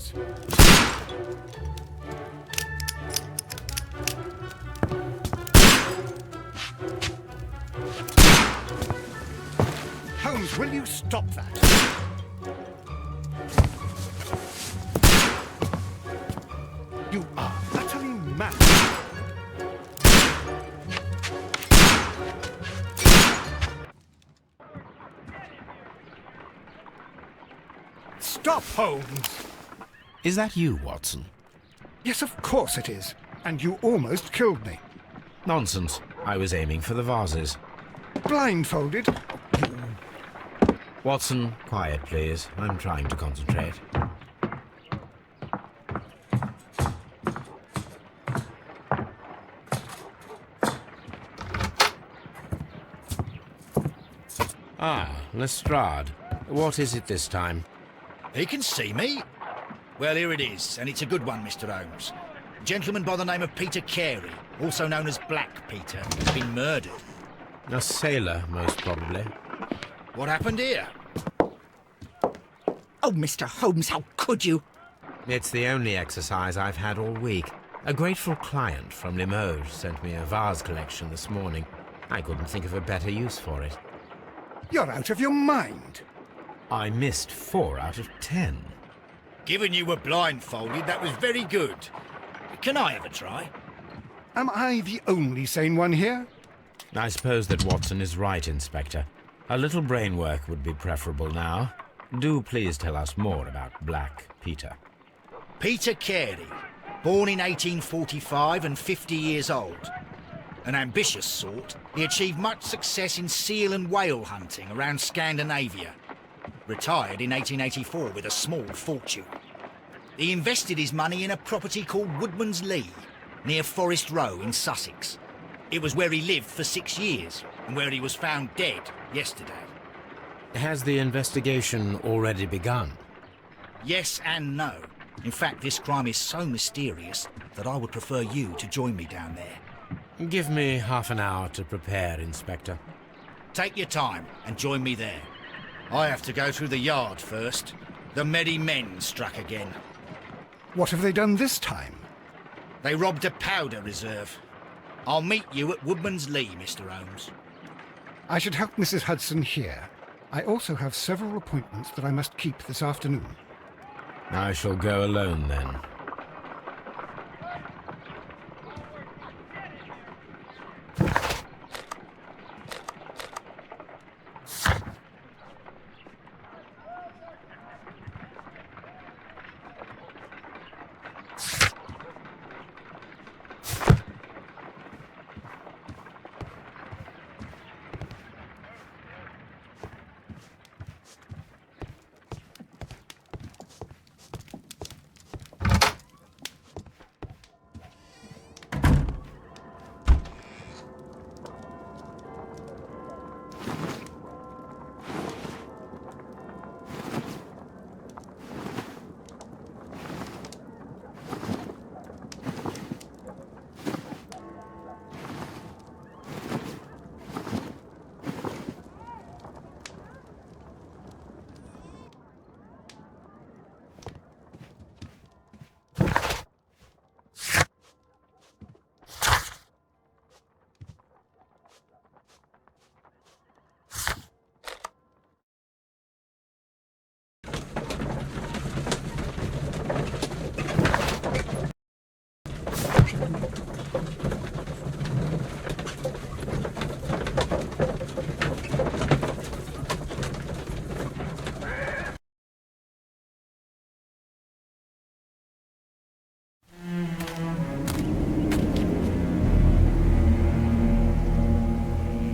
Holmes. Holmes, will you stop that? You are utterly mad. Stop, Holmes! Is that you, Watson? Yes, of course it is. And you almost killed me. Nonsense. I was aiming for the vases. Blindfolded? Watson, quiet, please. I'm trying to concentrate. Ah, Lestrade. What is it this time? He can see me. Well, here it is, and it's a good one, Mr. Holmes. A gentleman by the name of Peter Carey, also known as Black Peter, has been murdered. A sailor, most probably. What happened here? Oh, Mr. Holmes, how could you? It's the only exercise I've had all week. A grateful client from Limoges sent me a vase collection this morning. I couldn't think of a better use for it. You're out of your mind. I missed 4 out of 10. Given you were blindfolded, that was very good. Can I have a try? Am I the only sane one here? I suppose that Watson is right, Inspector. A little brain work would be preferable now. Do please tell us more about Black Peter. Peter Carey, born in 1845 and 50 years old. An ambitious sort, he achieved much success in seal and whale hunting around Scandinavia. Retired in 1884 with a small fortune. He invested his money in a property called Woodman's Lee, near Forest Row in Sussex. It was where he lived for 6 years, and where he was found dead yesterday. Has the investigation already begun? Yes and no. In fact, this crime is so mysterious that I would prefer you to join me down there. Give me half an hour to prepare, Inspector. Take your time and join me there. I have to go through the yard first. The merry men struck again. What have they done this time? They robbed a powder reserve. I'll meet you at Woodman's Lee, Mr. Holmes. I should help Mrs. Hudson here. I also have several appointments that I must keep this afternoon. I shall go alone then.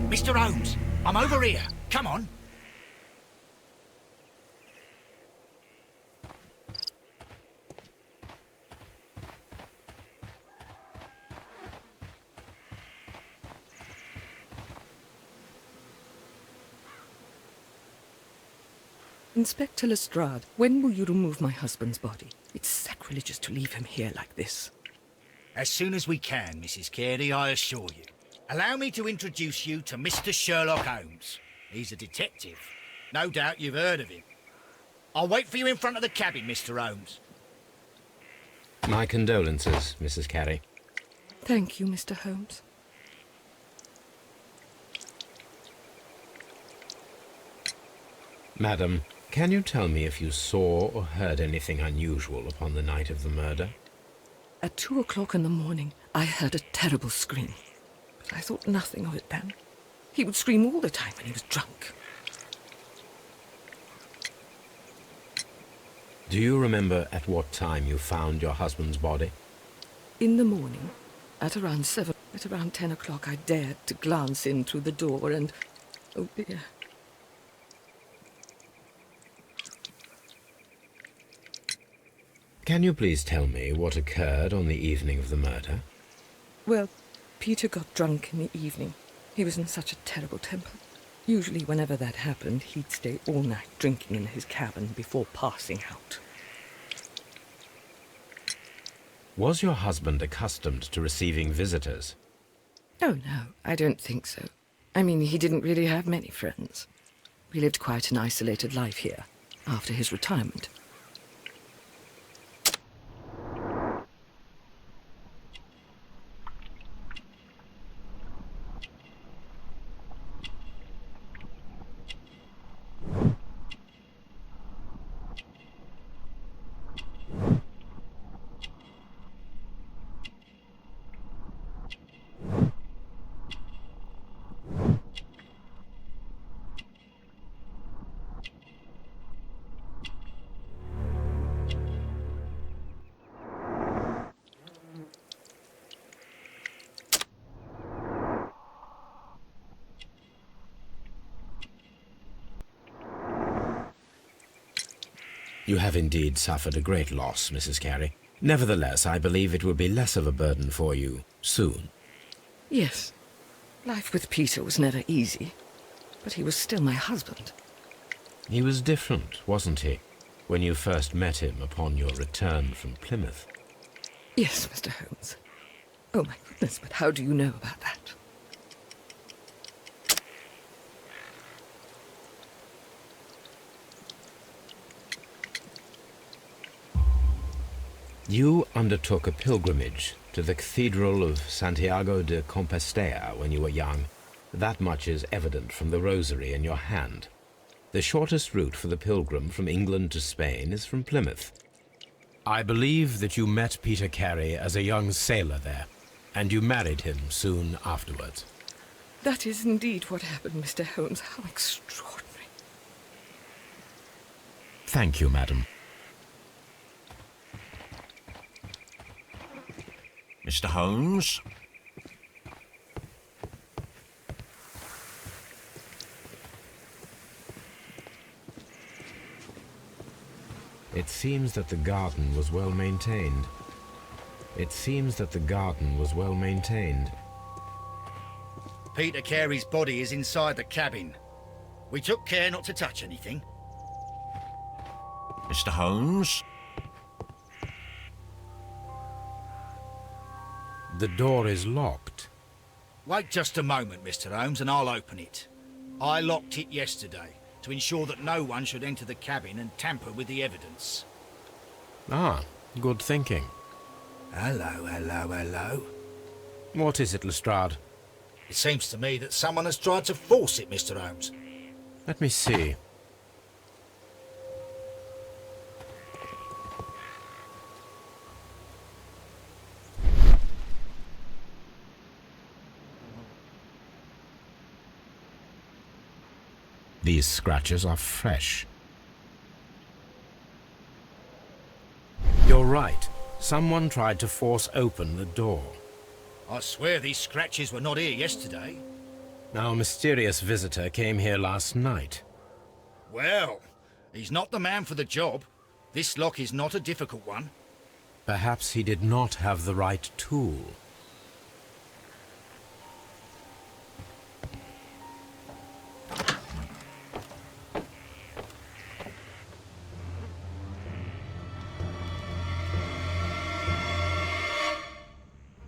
Mr. Holmes, I'm over here. Come on. Inspector Lestrade, when will you remove my husband's body? It's sacrilegious to leave him here like this. As soon as we can, Mrs. Carey, I assure you. Allow me to introduce you to Mr. Sherlock Holmes. He's a detective. No doubt you've heard of him. I'll wait for you in front of the cabin, Mr. Holmes. My condolences, Mrs. Carey. Thank you, Mr. Holmes. Madam, can you tell me if you saw or heard anything unusual upon the night of the murder? At 2 o'clock in the morning, I heard a terrible scream. But I thought nothing of it then. He would scream all the time when he was drunk. Do you remember at what time you found your husband's body? In the morning, at around 7, at around 10 o'clock, I dared to glance in through the door and... oh dear. Can you please tell me what occurred on the evening of the murder? Well, Peter got drunk in the evening. He was in such a terrible temper. Usually whenever that happened, he'd stay all night drinking in his cabin before passing out. Was your husband accustomed to receiving visitors? Oh, no, I don't think so. I mean, he didn't really have many friends. We lived quite an isolated life here, after his retirement. You have indeed suffered a great loss, Mrs. Carey. Nevertheless, I believe it will be less of a burden for you soon. Yes. Life with Peter was never easy, but he was still my husband. He was different, wasn't he, when you first met him upon your return from Plymouth? Yes, Mr. Holmes. Oh, my goodness, but how do you know about that? You undertook a pilgrimage to the Cathedral of Santiago de Compostela when you were young. That much is evident from the rosary in your hand. The shortest route for the pilgrim from England to Spain is from Plymouth. I believe that you met Peter Carey as a young sailor there, and you married him soon afterwards. That is indeed what happened, Mr. Holmes. How extraordinary. Thank you, madam. Mr. Holmes? It seems that the garden was well maintained. Peter Carey's body is inside the cabin. We took care not to touch anything. Mr. Holmes? The door is locked. Wait just a moment, Mr. Holmes, and I'll open it. I locked it yesterday to ensure that no one should enter the cabin and tamper with the evidence. Ah, good thinking. Hello. What is it, Lestrade? It seems to me that someone has tried to force it, Mr. Holmes. Let me see. These scratches are fresh. You're right. Someone tried to force open the door. I swear these scratches were not here yesterday. Our mysterious visitor came here last night. Well, he's not the man for the job. This lock is not a difficult one. Perhaps he did not have the right tool.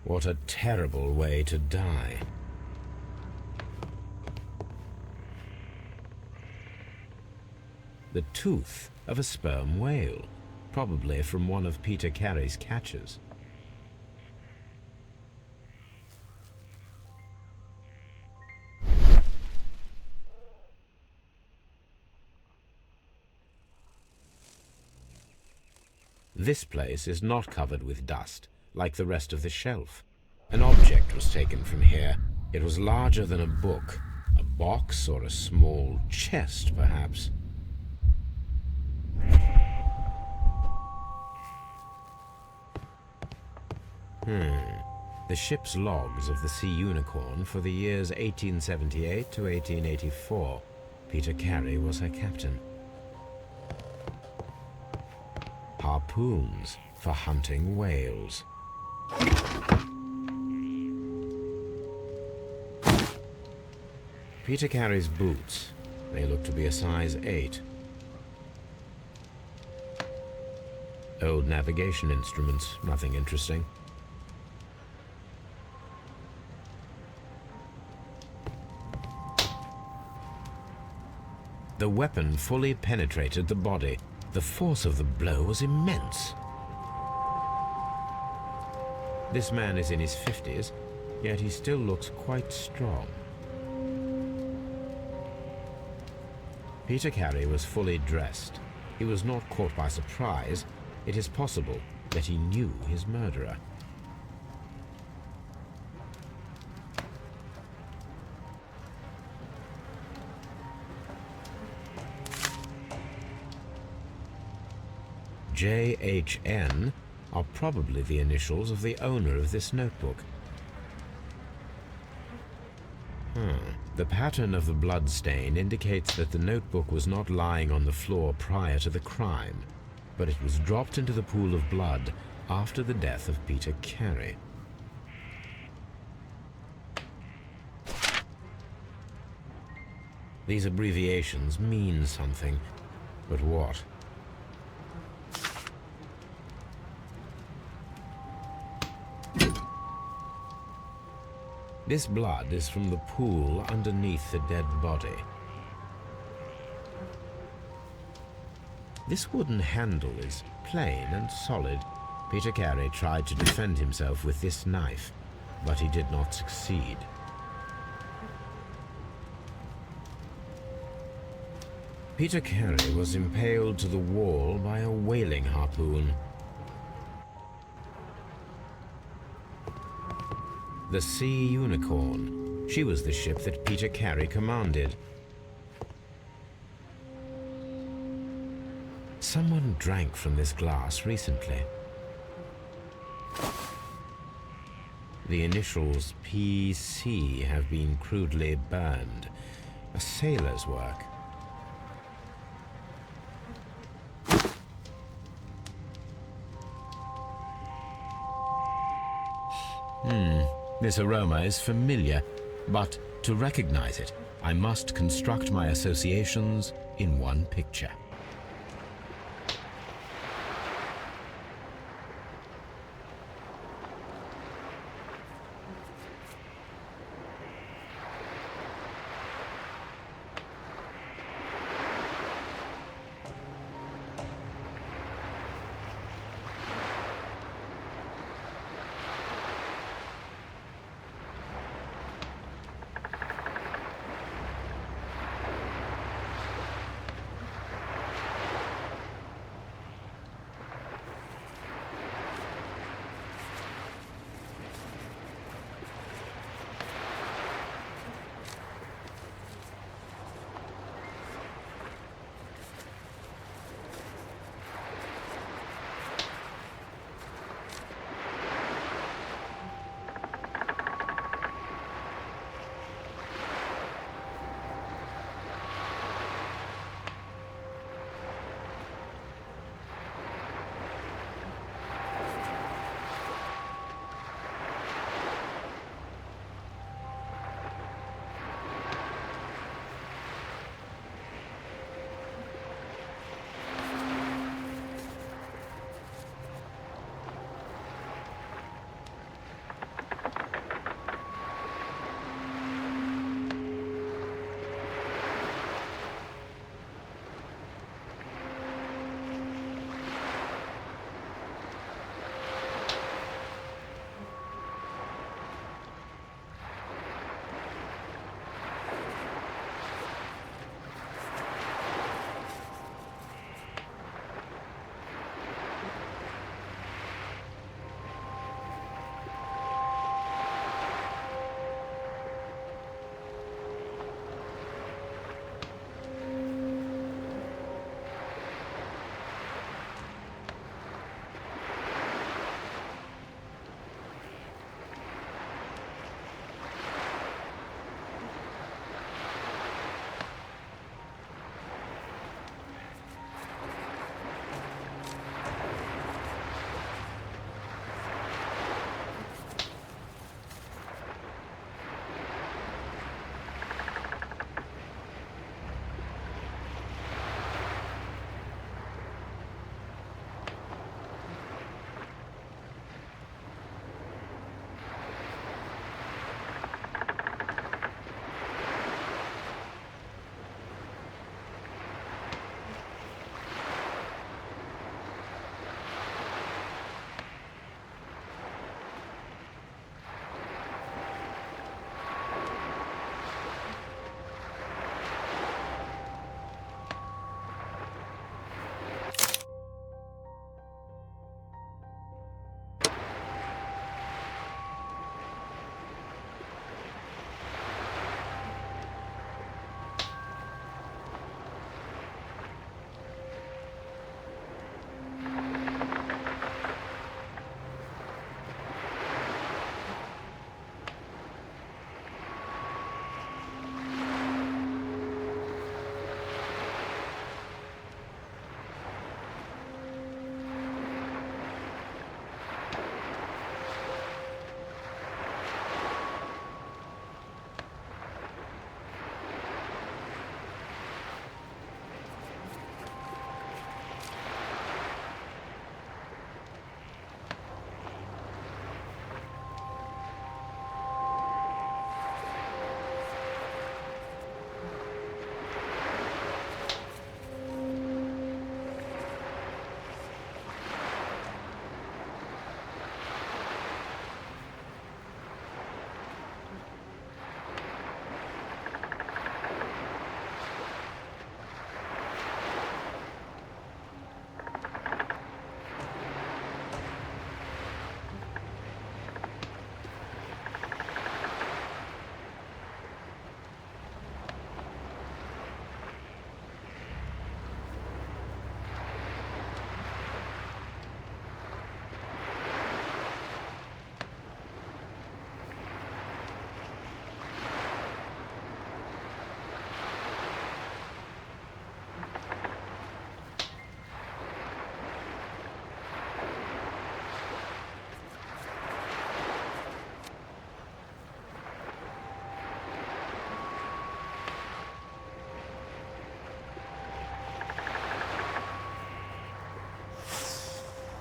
What a terrible way to die. The tooth of a sperm whale. probably from one of Peter Carey's catches. This place is not covered with dust, like the rest of the shelf. An object was taken from here. It was larger than a book, a box or a small chest, perhaps. The ship's logs of the Sea Unicorn for the years 1878 to 1884. Peter Carey was her captain. Harpoons for hunting whales. Peter Carey's boots. They look to be a size 8. Old navigation instruments, nothing interesting. The weapon fully penetrated the body. The force of the blow was immense. This man is in his 50s, yet he still looks quite strong. Peter Carey was fully dressed. He was not caught by surprise. It is possible that he knew his murderer. JHN are probably the initials of the owner of this notebook. The pattern of the blood stain indicates that the notebook was not lying on the floor prior to the crime, but it was dropped into the pool of blood after the death of Peter Carey. These abbreviations mean something, but what? This blood is from the pool underneath the dead body. This wooden handle is plain and solid. Peter Carey tried to defend himself with this knife, but he did not succeed. Peter Carey was impaled to the wall by a whaling harpoon. The Sea Unicorn. She was the ship that Peter Carey commanded. Someone drank from this glass recently. The initials PC have been crudely burned. A sailor's work. This aroma is familiar, but to recognize it, I must construct my associations in one picture.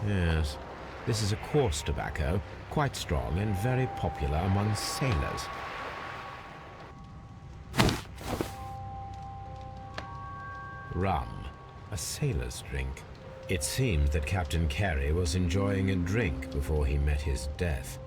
Yes, this is a coarse tobacco, quite strong and very popular among sailors. Rum, a sailor's drink. It seemed that Captain Carey was enjoying a drink before he met his death.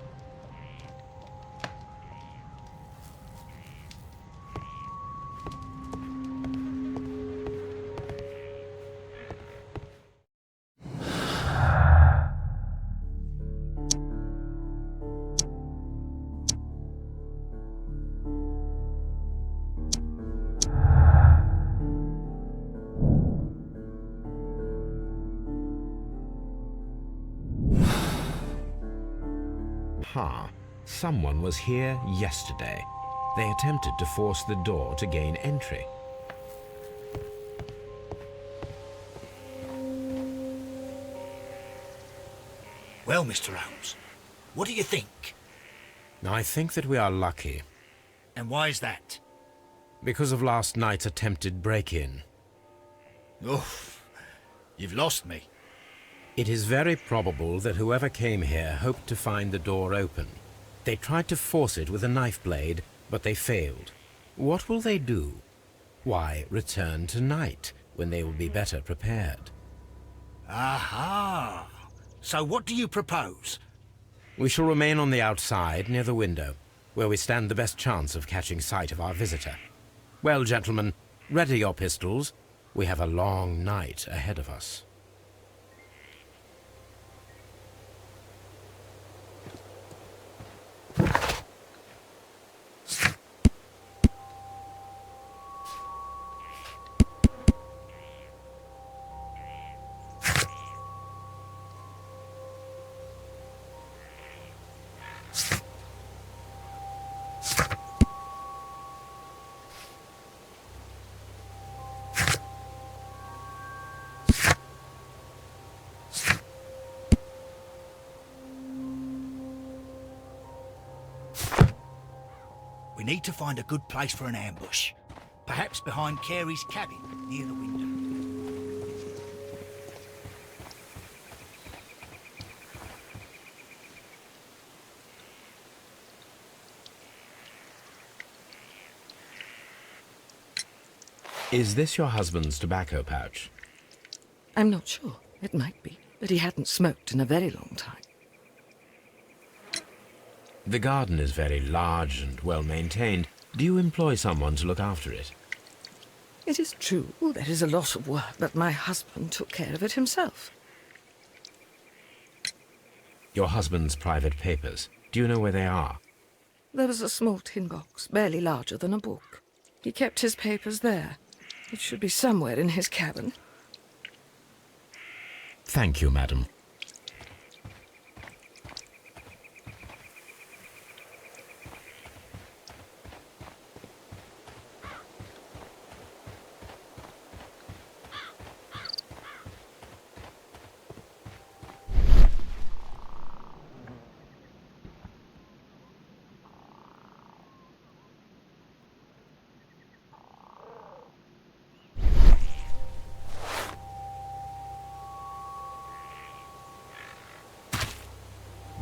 Someone was here yesterday. They attempted to force the door to gain entry. Well, Mr. Holmes, what do you think? I think that we are lucky. And why is that? Because of last night's attempted break-in. Oof, you've lost me. It is very probable that whoever came here hoped to find the door open. They tried to force it with a knife blade, but they failed. What will they do? Why, return tonight, when they will be better prepared. Aha! So what do you propose? We shall remain on the outside, near the window, where we stand the best chance of catching sight of our visitor. Well, gentlemen, ready your pistols. We have a long night ahead of us. We need to find a good place for an ambush. Perhaps behind Carey's cabin, near the window. Is this your husband's tobacco pouch? I'm not sure. It might be, but he hadn't smoked in a very long time. The garden is very large and well maintained. Do you employ someone to look after it? It is true, there is a lot of work, but my husband took care of it himself. Your husband's private papers. Do you know where they are? There was a small tin box, barely larger than a book. He kept his papers there. It should be somewhere in his cabin. Thank you, madam.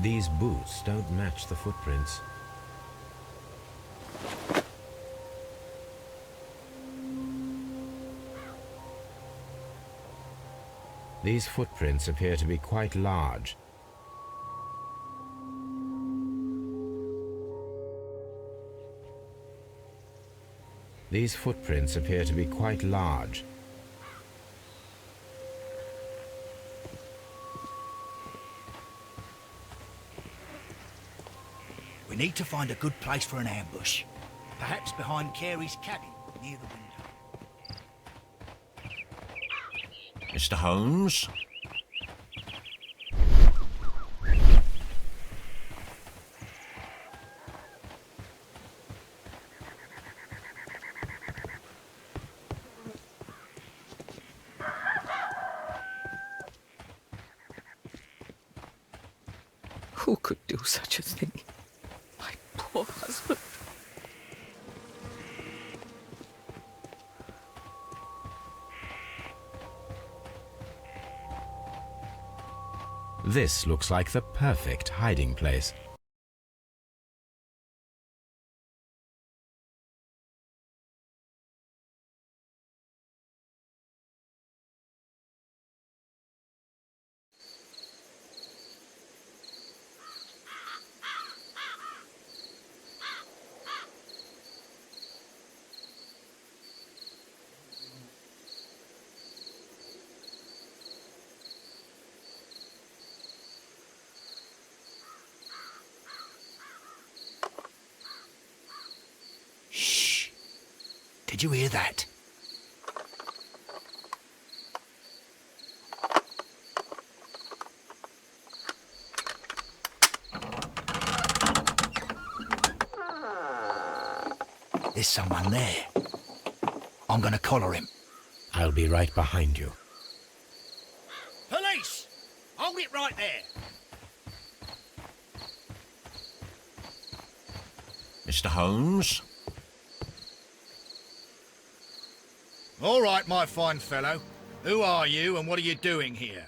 These boots don't match the footprints. These footprints appear to be quite large. These footprints appear to be quite large. We need to find a good place for an ambush. Perhaps behind Carey's cabin, near the window. Mr. Holmes? Who could do such a thing? My poor husband. This looks like the perfect hiding place. Shh! Did you hear that? There's someone there. I'm gonna collar him. I'll be right behind you. Police! Hold it right there. Mr. Holmes? All right, my fine fellow. Who are you and what are you doing here?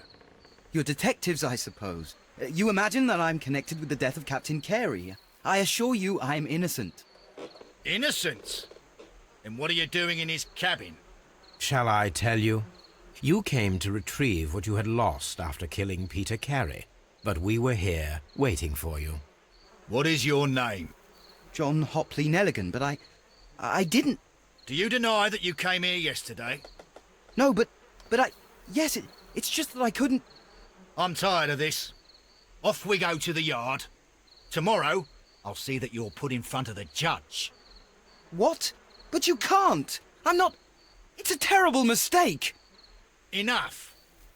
You're detectives, I suppose. You imagine that I'm connected with the death of Captain Carey. I assure you I'm innocent. Innocent? And what are you doing in his cabin? Shall I tell you? You came to retrieve what you had lost after killing Peter Carey, but we were here waiting for you. What is your name? John Hopley Nelligan, but I didn't... Do you deny that you came here yesterday? No, but yes, it's just that I couldn't... I'm tired of this. Off we go to the yard. Tomorrow, I'll see that you're put in front of the judge. What? But you can't! I'm not... It's a terrible mistake! Enough.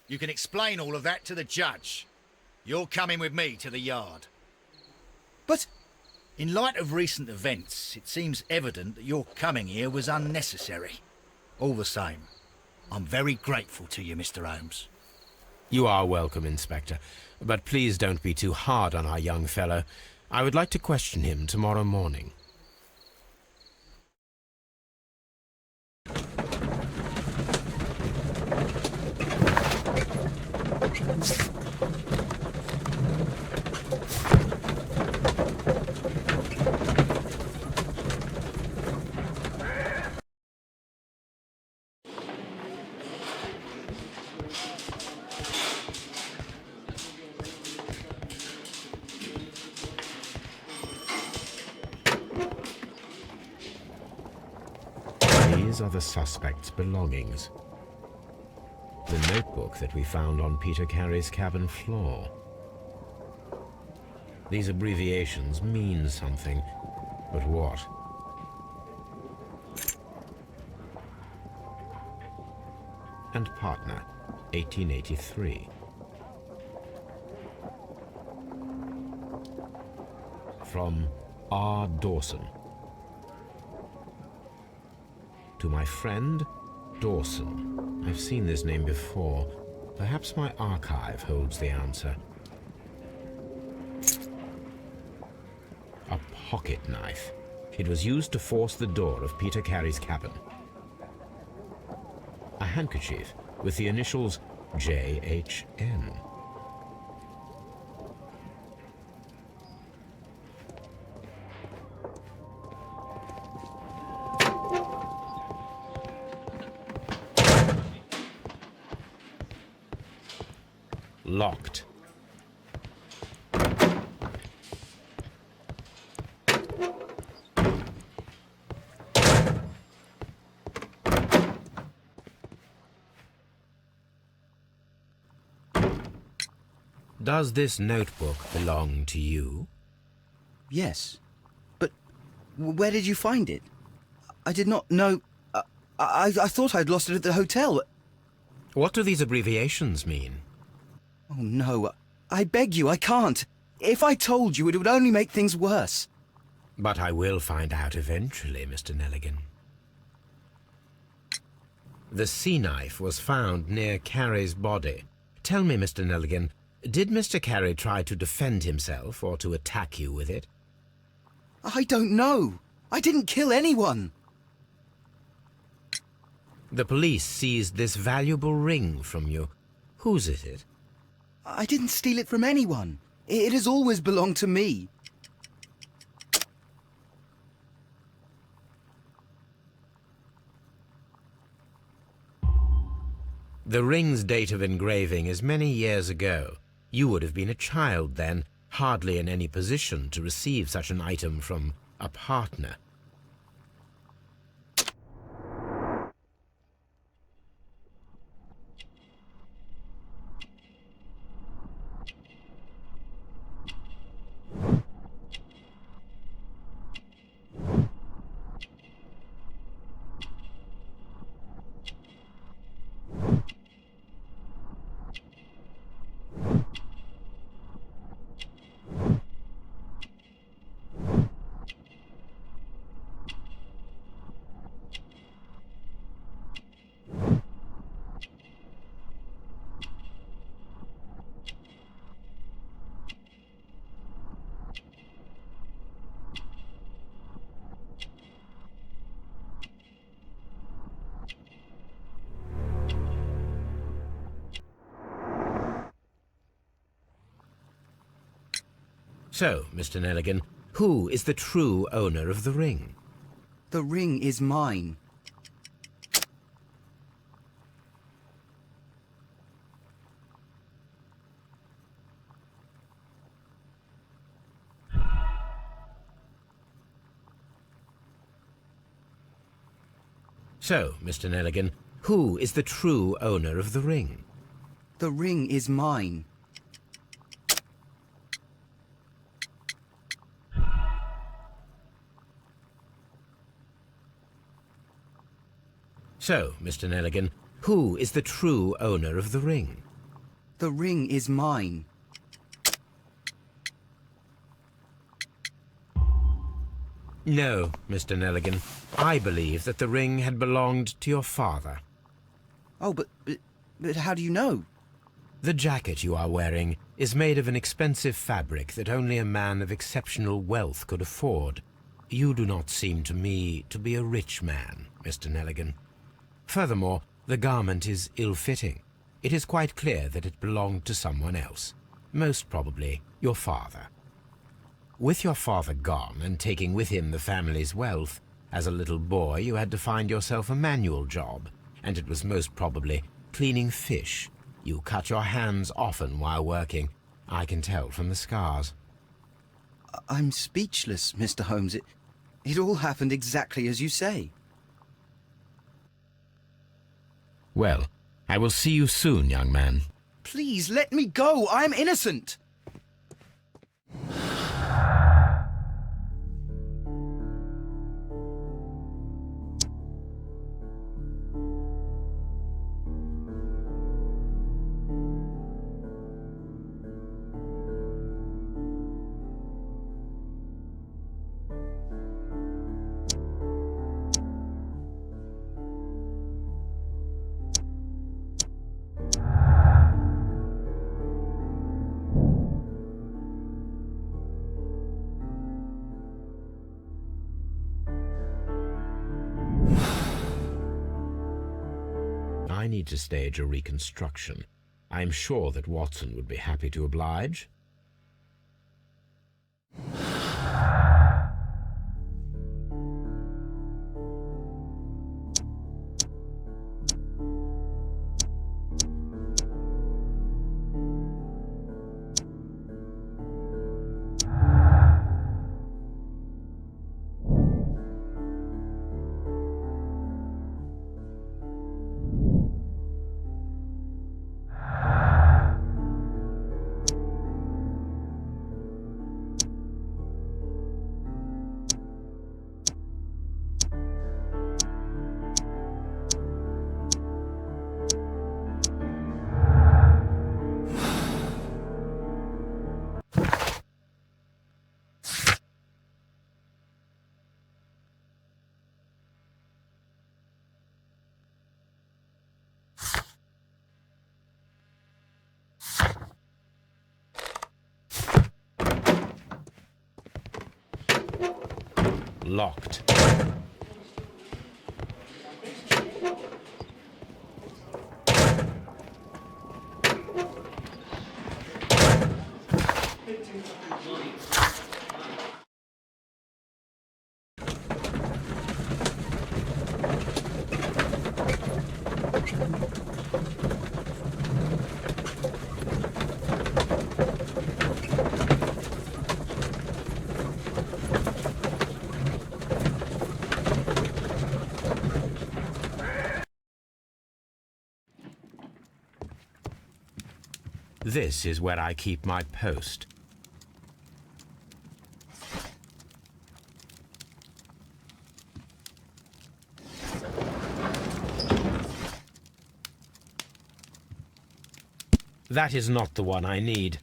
You can explain all of that to the judge. You're coming with me to the yard. But... In light of recent events, it seems evident that your coming here was unnecessary. All the same, I'm very grateful to you, Mr. Holmes. You are welcome, Inspector, but please don't be too hard on our young fellow. I would like to question him tomorrow morning. These are the suspect's belongings. The notebook that we found on Peter Carey's cabin floor. These abbreviations mean something, but what? And partner, 1883. From R. Dawson. To my friend, Dawson. I've seen this name before. Perhaps my archive holds the answer. A pocket knife. It was used to force the door of Peter Carey's cabin. A handkerchief with the initials J.H.N. Locked. Does this notebook belong to you? Yes. But where did you find it? I did not know... I thought I'd lost it at the hotel. What do these abbreviations mean? Oh, no. I beg you, I can't. If I told you, it would only make things worse. But I will find out eventually, Mr. Nelligan. The sea knife was found near Carey's body. Tell me, Mr. Nelligan, did Mr. Carey try to defend himself or to attack you with it? I don't know. I didn't kill anyone. The police seized this valuable ring from you. Whose is it? I didn't steal it from anyone. It has always belonged to me. The ring's date of engraving is many years ago. You would have been a child then, hardly in any position to receive such an item from a partner. So, Mr. Nelligan, who is the true owner of the ring? The ring is mine. So, Mr. Nelligan, who is the true owner of the ring? The ring is mine. So, Mr. Nelligan, who is the true owner of the ring? The ring is mine. No, Mr. Nelligan. I believe that the ring had belonged to your father. Oh, but how do you know? The jacket you are wearing is made of an expensive fabric that only a man of exceptional wealth could afford. You do not seem to me to be a rich man, Mr. Nelligan. Furthermore, the garment is ill-fitting. It is quite clear that it belonged to someone else, most probably your father. With your father gone and taking with him the family's wealth, as a little boy you had to find yourself a manual job, and it was most probably cleaning fish. You cut your hands often while working. I can tell from the scars. I'm speechless, Mr. Holmes. It all happened exactly as you say. Well, I will see you soon, young man. Please, let me go. I'm innocent. I need to stage a reconstruction. I am sure that Watson would be happy to oblige. Locked. This is where I keep my post. That is not the one I need.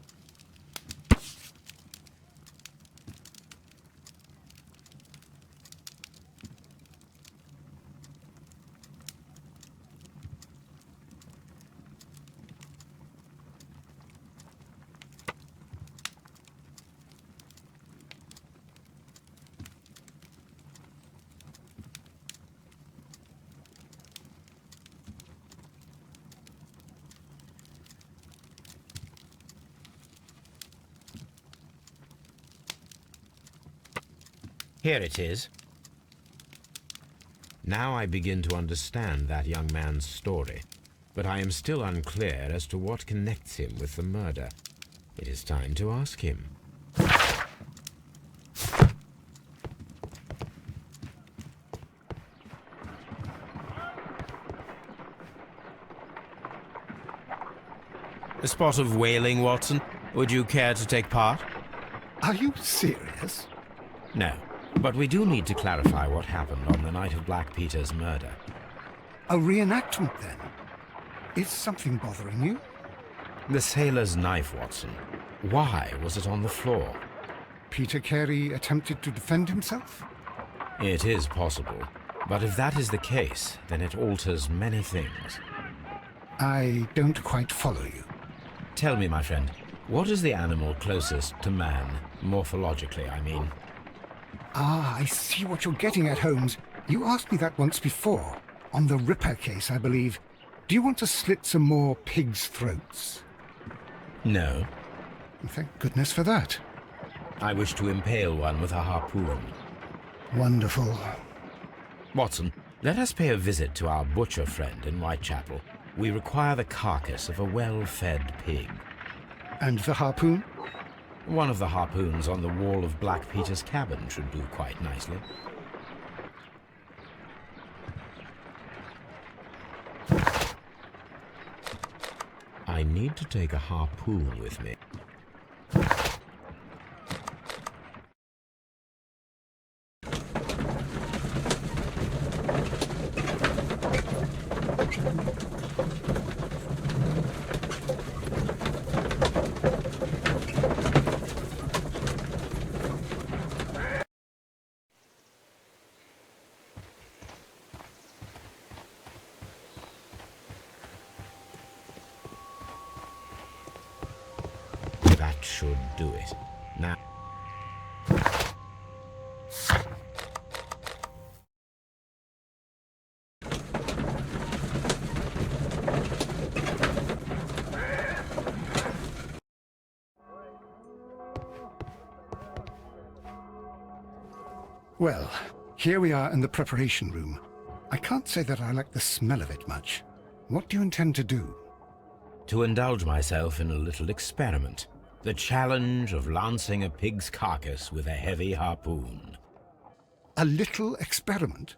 Here it is. Now I begin to understand that young man's story, but I am still unclear as to what connects him with the murder. It is time to ask him. A spot of whaling, Watson. Would you care to take part? Are you serious? No. But we do need to clarify what happened on the night of Black Peter's murder. A reenactment, then? Is something bothering you? The sailor's knife, Watson. Why was it on the floor? Peter Carey attempted to defend himself? It is possible. But if that is the case, then it alters many things. I don't quite follow you. Tell me, my friend, what is the animal closest to man, morphologically, I mean? Ah, I see what you're getting at, Holmes. You asked me that once before. On the Ripper case, I believe. Do you want to slit some more pigs' throats? No. Thank goodness for that. I wish to impale one with a harpoon. Wonderful. Watson, let us pay a visit to our butcher friend in Whitechapel. We require the carcass of a well-fed pig. And the harpoon? One of the harpoons on the wall of Black Peter's cabin should do quite nicely. I need to take a harpoon with me. That should do it. Now... Well, here we are in the preparation room. I can't say that I like the smell of it much. What do you intend to do? To indulge myself in a little experiment. The challenge of lancing a pig's carcass with a heavy harpoon. A little experiment?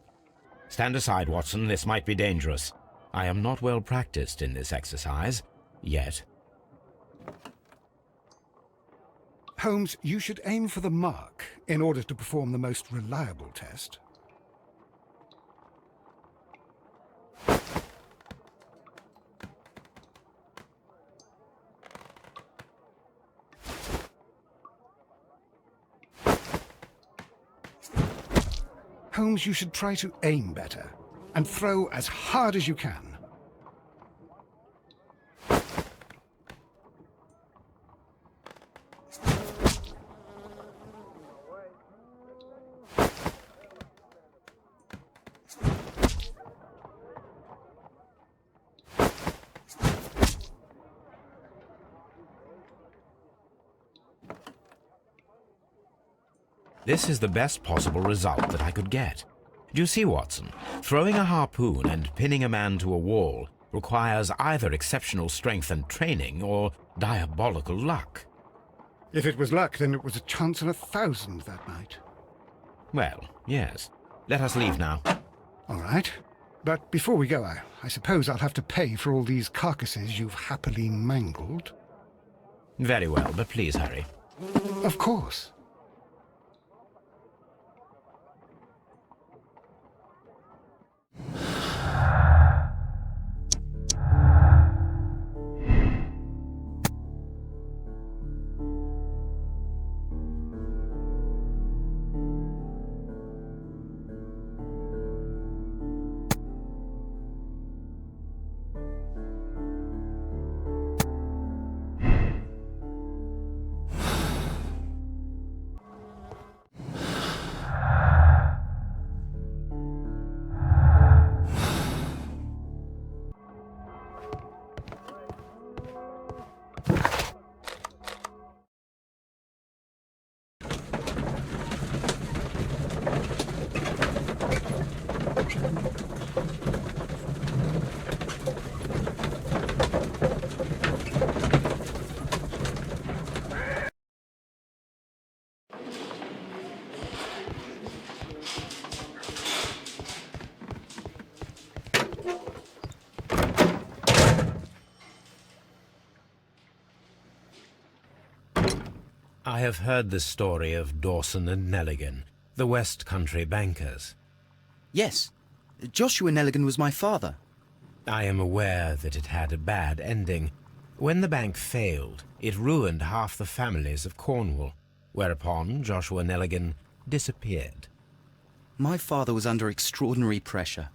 Stand aside, Watson. This might be dangerous. I am not well practiced in this exercise. Yet. Holmes, you should aim for the mark in order to perform the most reliable test. Holmes, you should try to aim better and throw as hard as you can. This is the best possible result that I could get. Do you see, Watson? Throwing a harpoon and pinning a man to a wall requires either exceptional strength and training or diabolical luck. If it was luck, then it was a chance in 1,000 that night. Well, yes. Let us leave now. All right. But before we go, I suppose I'll have to pay for all these carcasses you've happily mangled. Very well, but please hurry. Of course. I have heard the story of Dawson and Nelligan, the West Country bankers. Yes. Joshua Nelligan was my father. I am aware that it had a bad ending. When the bank failed, it ruined half the families of Cornwall, whereupon Joshua Nelligan disappeared. My father was under extraordinary pressure.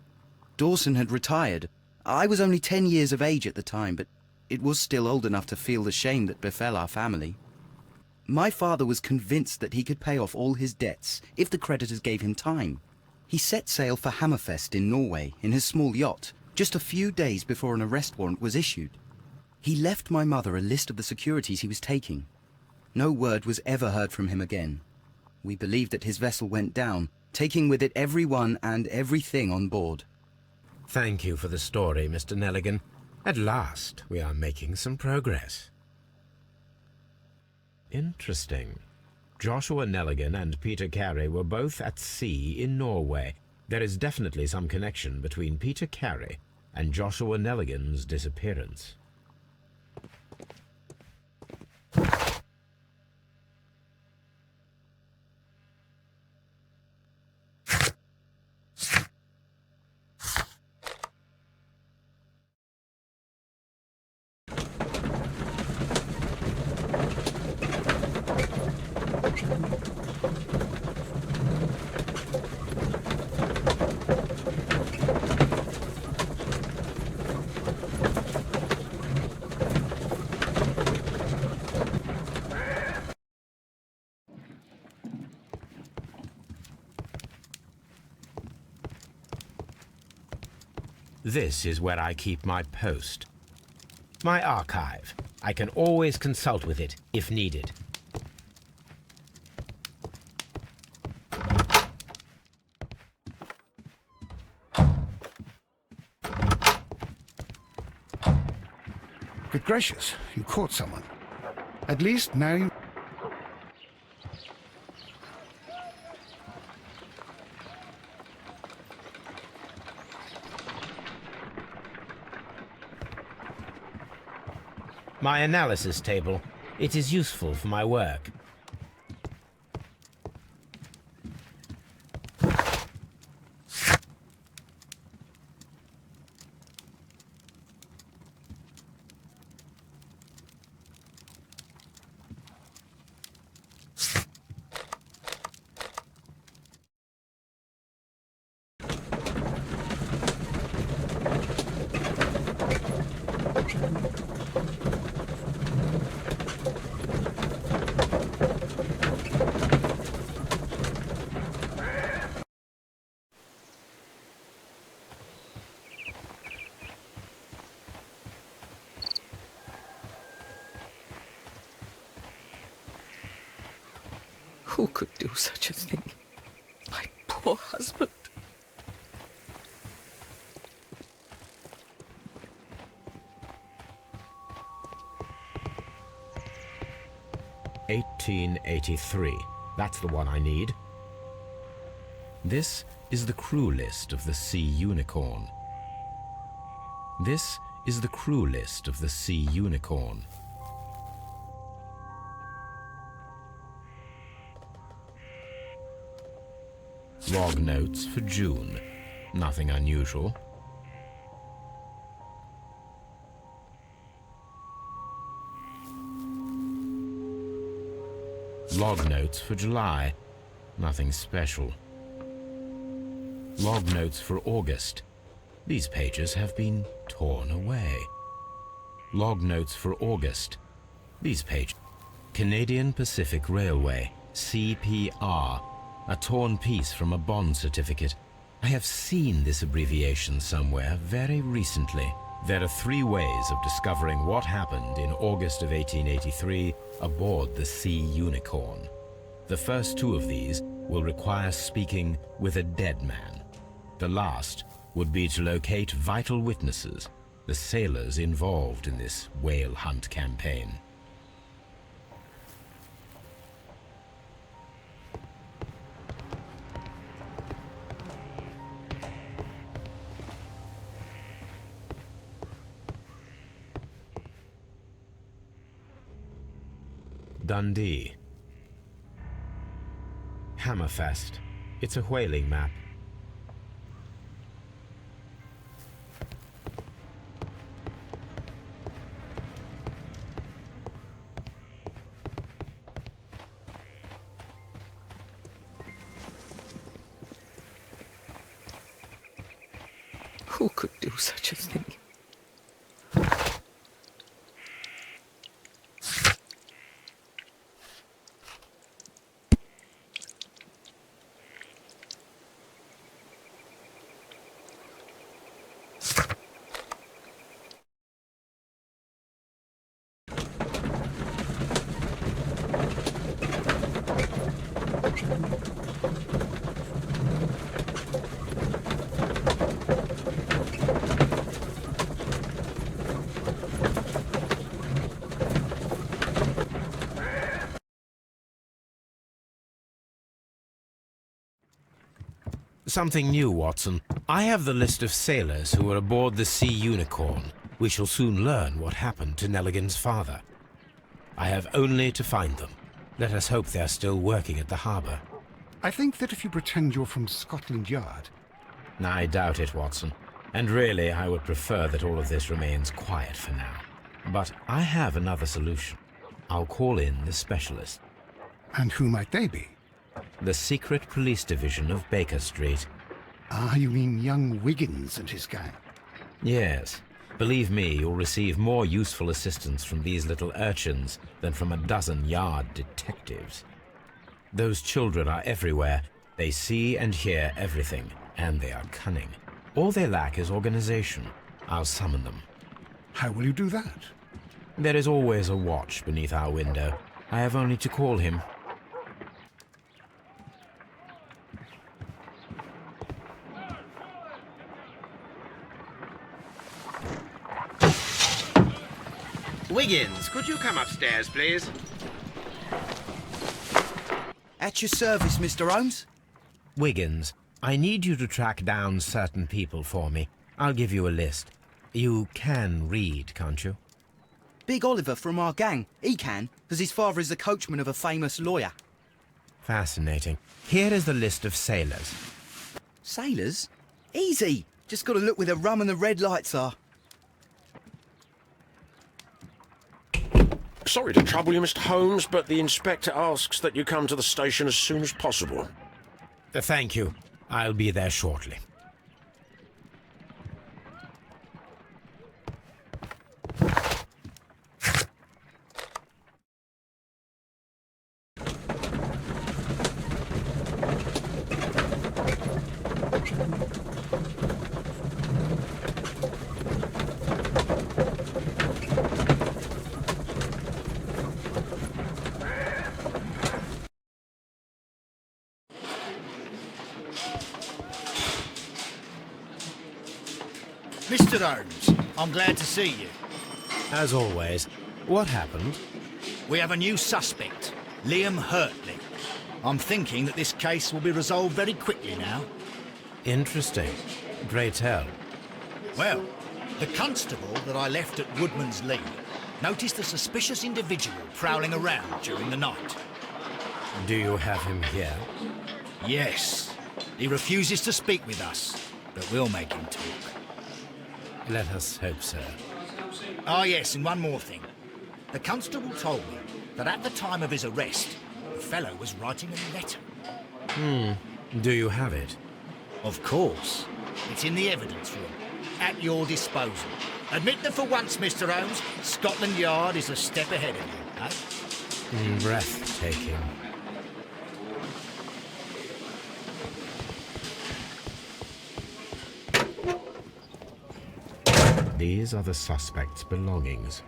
Dawson had retired. I was only 10 years of age at the time, but it was still old enough to feel the shame that befell our family. My father was convinced that he could pay off all his debts if the creditors gave him time. He set sail for Hammerfest in Norway in his small yacht, just a few days before an arrest warrant was issued. He left my mother a list of the securities he was taking. No word was ever heard from him again. We believe that his vessel went down, taking with it everyone and everything on board. Thank you for the story, Mr. Nelligan. At last, we are making some progress. Interesting. Joshua Nelligan and Peter Carey were both at sea in Norway. There is definitely some connection between Peter Carey and Joshua Nelligan's disappearance. This is where I keep my post. My archive. I can always consult with it if needed. Good gracious, you caught someone. At least now you... My analysis table. It is useful for my work. Who could do such a thing? My poor husband. "1883. That's the one I need. This is the crew list of the Sea Unicorn. This is the crew list of the Sea Unicorn. Log notes for June. Nothing unusual. Log notes for July. Nothing special. Log notes for August. These pages have been torn away. Log notes for August. These pages. Canadian Pacific Railway, CPR. A torn piece from a bond certificate. I have seen this abbreviation somewhere very recently. There are 3 ways of discovering what happened in August of 1883 aboard the Sea Unicorn. The first 2 of these will require speaking with a dead man. The last would be to locate vital witnesses, the sailors involved in this whale hunt campaign. Dundee. Hammerfest. It's a whaling map. Who could do such a thing? Something new, Watson. I have the list of sailors who were aboard the Sea Unicorn. We shall soon learn what happened to Nelligan's father. I have only to find them. Let us hope they're still working at the harbour. I think that if you pretend you're from Scotland Yard... I doubt it, Watson. And really, I would prefer that all of this remains quiet for now. But I have another solution. I'll call in the specialist. And who might they be? The secret police division of Baker Street. Ah, you mean young Wiggins and his gang? Yes. Believe me, you'll receive more useful assistance from these little urchins than from a dozen yard detectives. Those children are everywhere. They see and hear everything, and they are cunning. All they lack is organization. I'll summon them. How will you do that? There is always a watch beneath our window. I have only to call him. Wiggins, could you come upstairs, please? At your service, Mr. Holmes. Wiggins, I need you to track down certain people for me. I'll give you a list. You can read, can't you? Big Oliver from our gang. He can, because his father is the coachman of a famous lawyer. Fascinating. Here is the list of sailors. Sailors? Easy. Just got to look where the rum and the red lights are. Sorry to trouble you, Mr. Holmes, but the inspector asks that you come to the station as soon as possible. Thank you. I'll be there shortly. Mr. Holmes, I'm glad to see you. As always, what happened? We have a new suspect, Liam Hurtley. I'm thinking that this case will be resolved very quickly now. Interesting. Pray tell. Well, the constable that I left at Woodman's Lee noticed a suspicious individual prowling around during the night. Do you have him here? Yes. He refuses to speak with us, but we'll make him talk. Let us hope so. Ah, yes, and one more thing. The constable told me that at the time of his arrest, the fellow was writing a letter. Do you have it? Of course. It's in the evidence room, at your disposal. Admit that for once, Mr. Holmes, Scotland Yard is a step ahead of you, eh? Breathtaking. These are the suspect's belongings.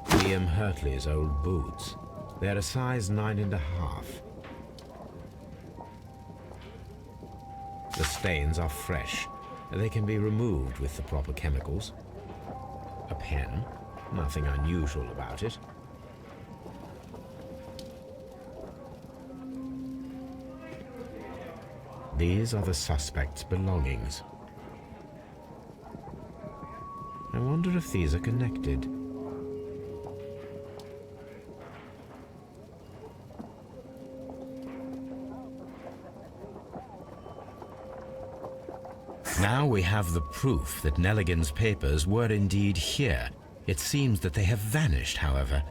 Liam Hurtley's old boots. They're a size 9.5. The stains are fresh. They can be removed with the proper chemicals. A pen. Nothing unusual about it. These are the suspect's belongings. I wonder if these are connected. Now we have the proof that Nelligan's papers were indeed here. It seems that they have vanished, however.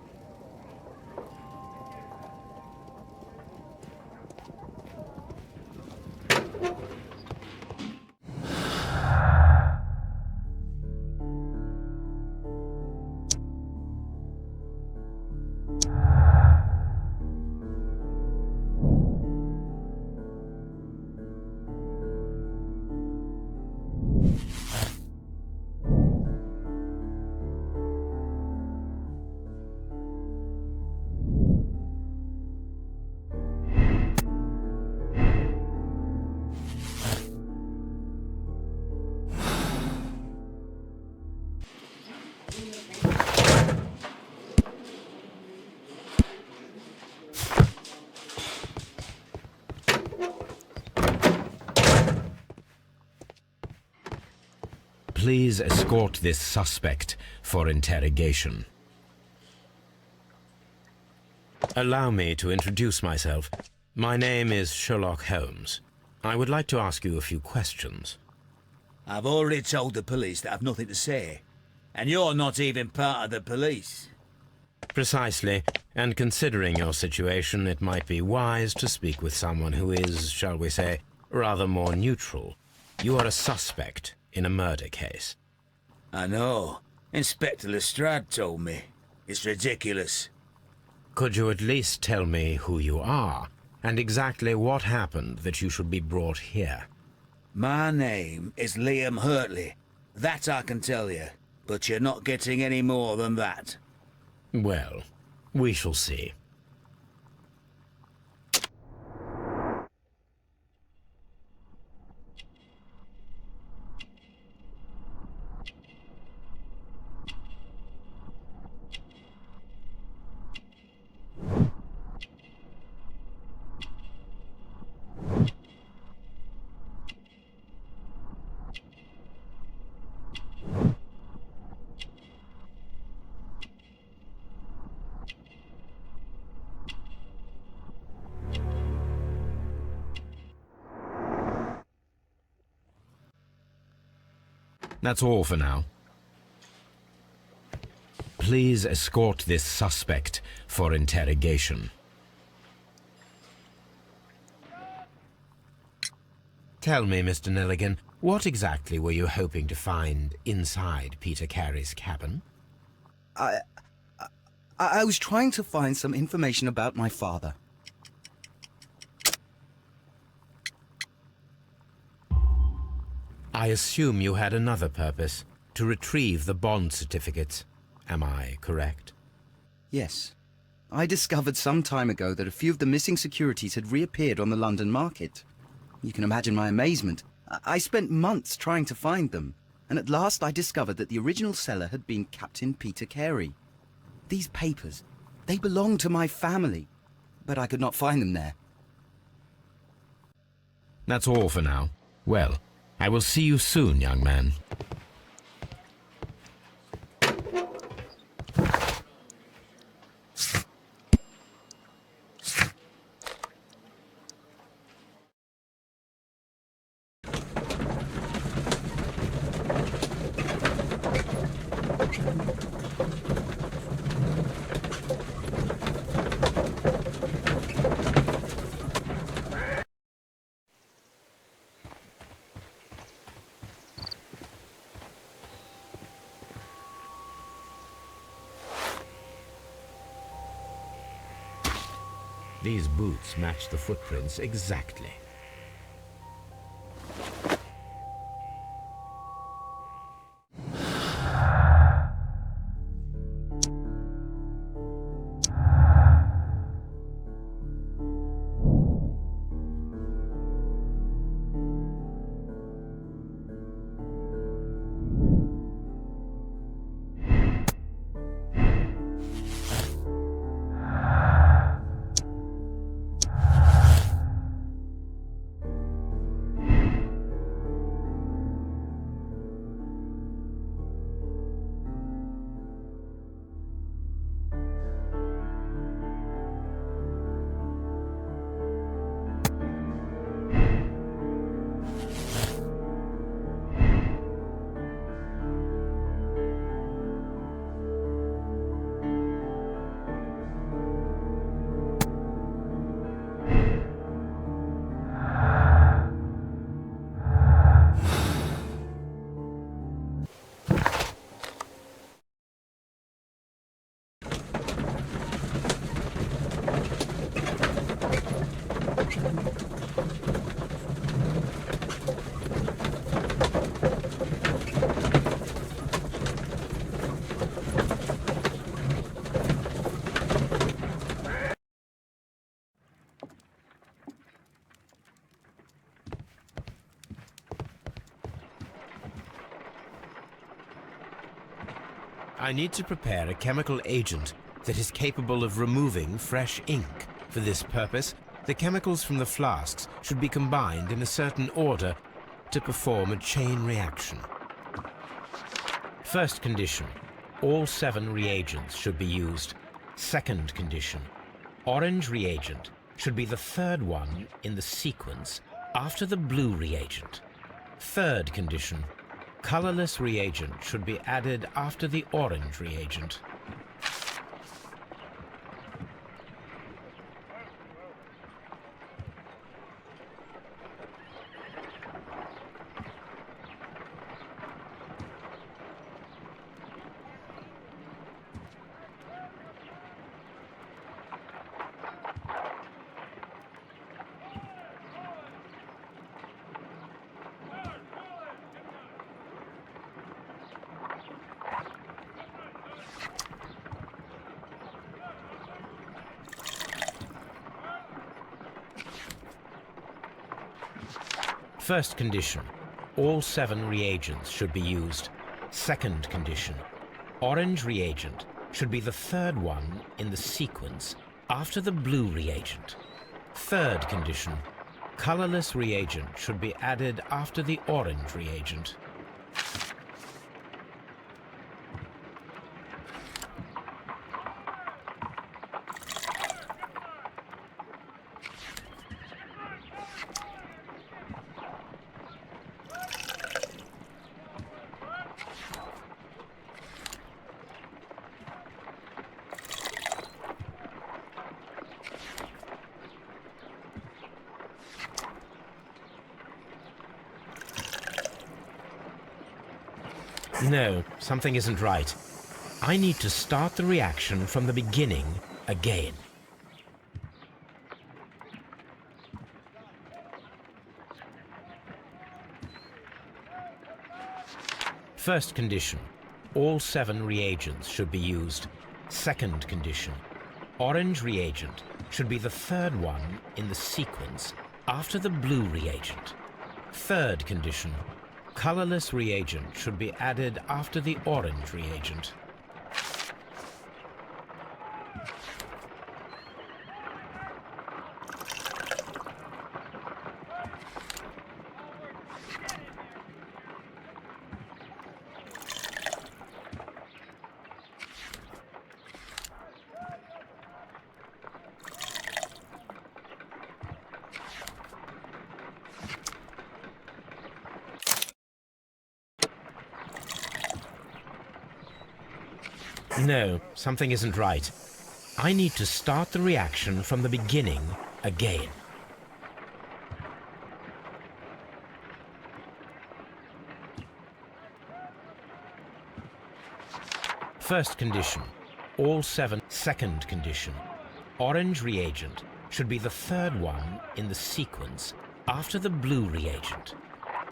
Please escort this suspect for interrogation. Allow me to introduce myself. My name is Sherlock Holmes. I would like to ask you a few questions. I've already told the police that I've nothing to say. And you're not even part of the police. Precisely, and considering your situation, it might be wise to speak with someone who is, shall we say, rather more neutral. You are a suspect in a murder case. I know. Inspector Lestrade told me. It's ridiculous. Could you at least tell me who you are, and exactly what happened that you should be brought here? My name is Liam Hurtley. That I can tell you. But you're not getting any more than that. Well, we shall see. That's all for now. Please escort this suspect for interrogation. Tell me, Mr. Nelligan, what exactly were you hoping to find inside Peter Carey's cabin? I was trying to find some information about my father. I assume you had another purpose, to retrieve the bond certificates. Am I correct? Yes. I discovered some time ago that a few of the missing securities had reappeared on the London market. You can imagine my amazement. I spent months trying to find them, and at last I discovered that the original seller had been Captain Peter Carey. These papers, they belong to my family, but I could not find them there. That's all for now. Well, I will see you soon, young man. These boots match the footprints exactly. I need to prepare a chemical agent that is capable of removing fresh ink. For this purpose, the chemicals from the flasks should be combined in a certain order to perform a chain reaction. First condition, all 7 reagents should be used. Second condition, orange reagent should be the third one in the sequence after the blue reagent. Third condition, colorless reagent should be added after the orange reagent. First condition, all 7 reagents should be used. Second condition, orange reagent should be the third one in the sequence after the blue reagent. Third condition, colorless reagent should be added after the orange reagent. No, something isn't right. I need to start the reaction from the beginning again. First condition, all 7 reagents should be used. Second condition, orange reagent should be the third one in the sequence after the blue reagent. Third condition. Colorless reagent should be added after the orange reagent. No, something isn't right. I need to start the reaction from the beginning again. First condition, all 7. Second condition, orange reagent should be the third one in the sequence after the blue reagent.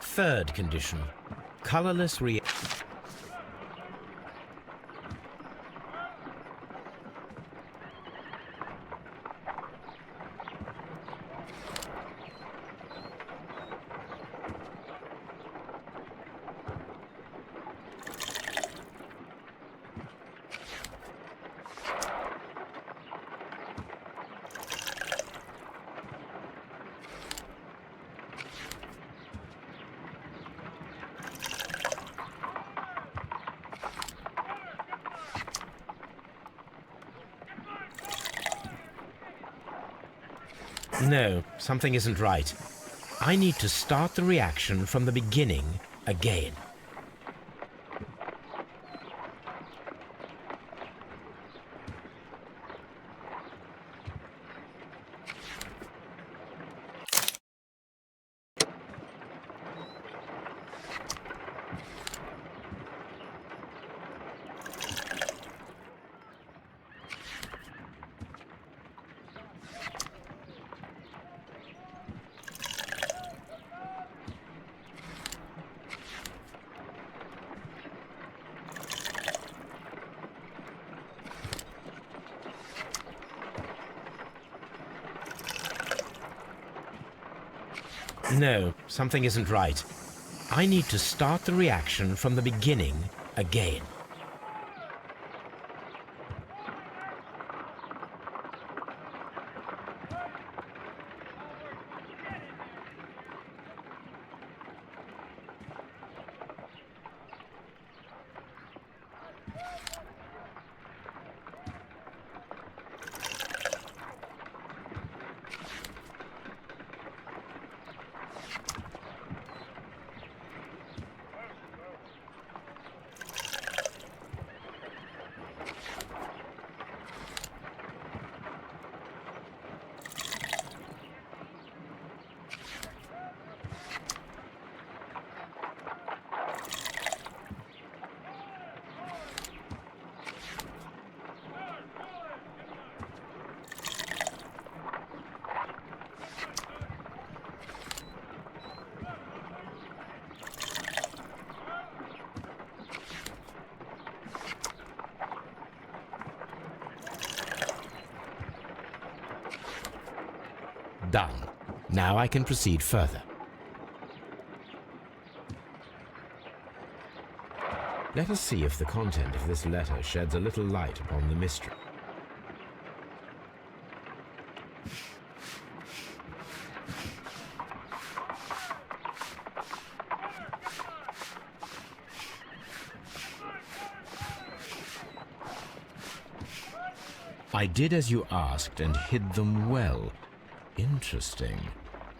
Third condition, colorless reagent. No, something isn't right. I need to start the reaction from the beginning again. No, something isn't right. I need to start the reaction from the beginning again. Done. Now I can proceed further. Let us see if the content of this letter sheds a little light upon the mystery. I did as you asked and hid them well. Interesting.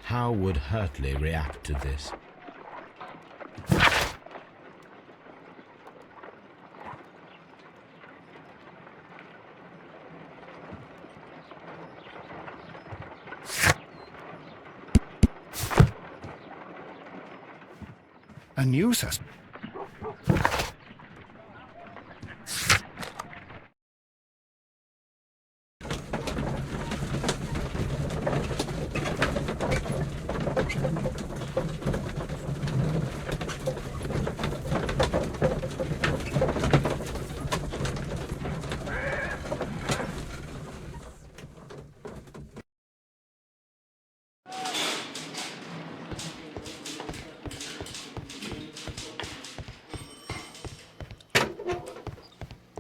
How would Hurtley react to this? A new suspect.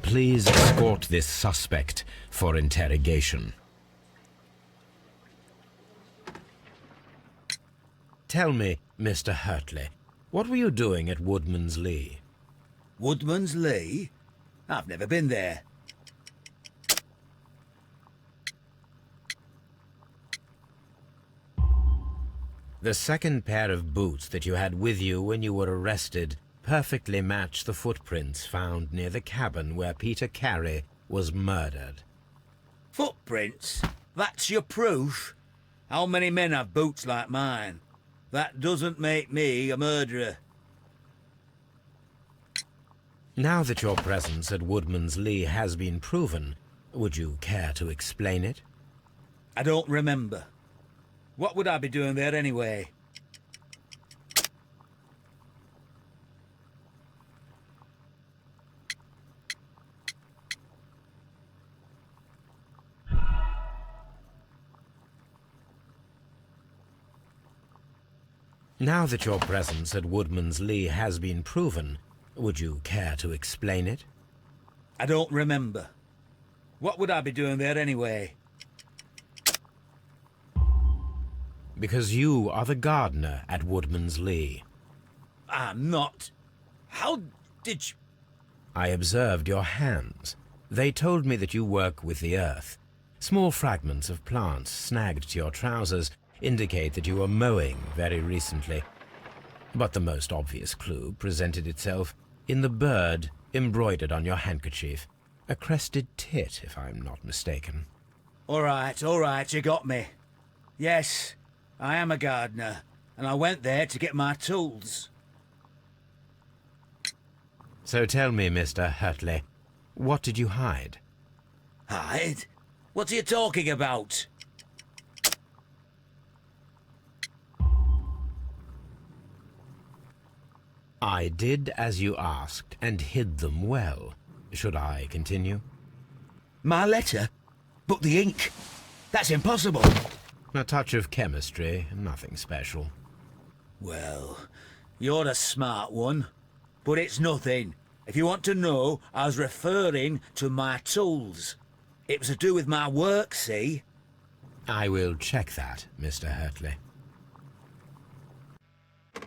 Please escort this suspect for interrogation. Tell me, Mr. Hurtley, what were you doing at Woodman's Lee? Woodman's Lee? I've never been there. The second pair of boots that you had with you when you were arrested perfectly match the footprints found near the cabin where Peter Carey was murdered. Footprints? That's your proof? How many men have boots like mine? That doesn't make me a murderer. Now that your presence at Woodman's Lee has been proven, would you care to explain it? I don't remember. What would I be doing there anyway? Now that your presence at Woodman's Lee has been proven, would you care to explain it? I don't remember. What would I be doing there anyway? Because you are the gardener at Woodman's Lee. I'm not. How did you... I observed your hands. They told me that you work with the earth. Small fragments of plants snagged to your trousers indicate that you were mowing very recently. But the most obvious clue presented itself in the bird embroidered on your handkerchief. A crested tit, if I'm not mistaken. All right, you got me. Yes, I am a gardener, and I went there to get my tools. So tell me, Mr. Hurtley, what did you hide? Hide? What are you talking about? I did as you asked, and hid them well. Should I continue? My letter? But the ink? That's impossible. A touch of chemistry, nothing special. Well, you're a smart one. But it's nothing. If you want to know, I was referring to my tools. It was to do with my work, see? I will check that, Mr. Hurtley.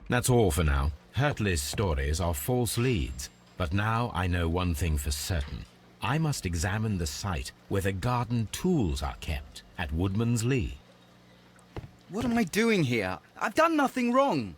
That's all for now. Hurtley's stories are false leads, but now I know one thing for certain. I must examine the site where the garden tools are kept at Woodman's Lee. What am I doing here? I've done nothing wrong.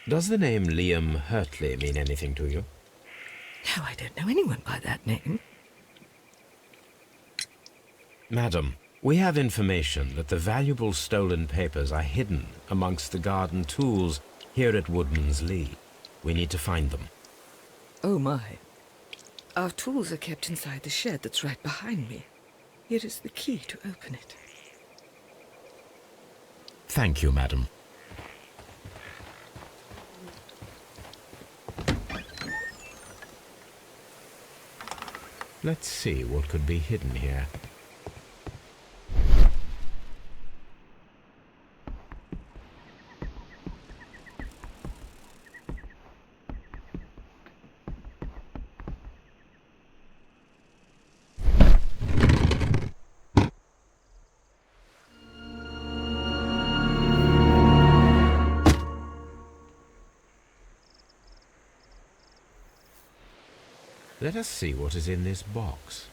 Does the name Liam Hurtley mean anything to you? No, I don't know anyone by that name. Madam, we have information that the valuable stolen papers are hidden amongst the garden tools here at Woodman's Lee. We need to find them. Oh my. Our tools are kept inside the shed that's right behind me. Here is the key to open it. Thank you, madam. Let's see what could be hidden here. Let us see what is in this box.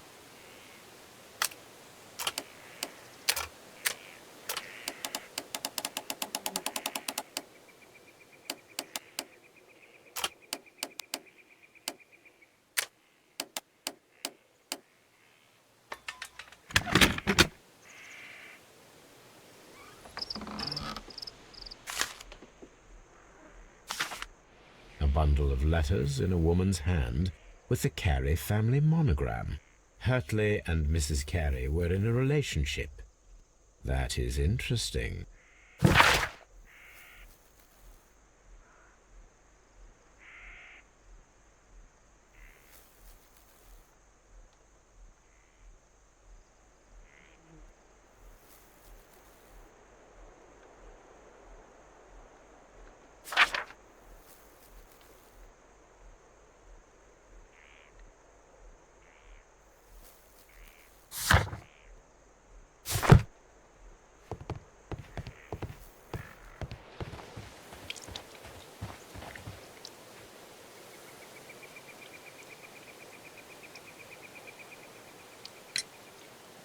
A bundle of letters in a woman's hand with the Carey family monogram. Hurtley and Mrs. Carey were in a relationship. That is interesting.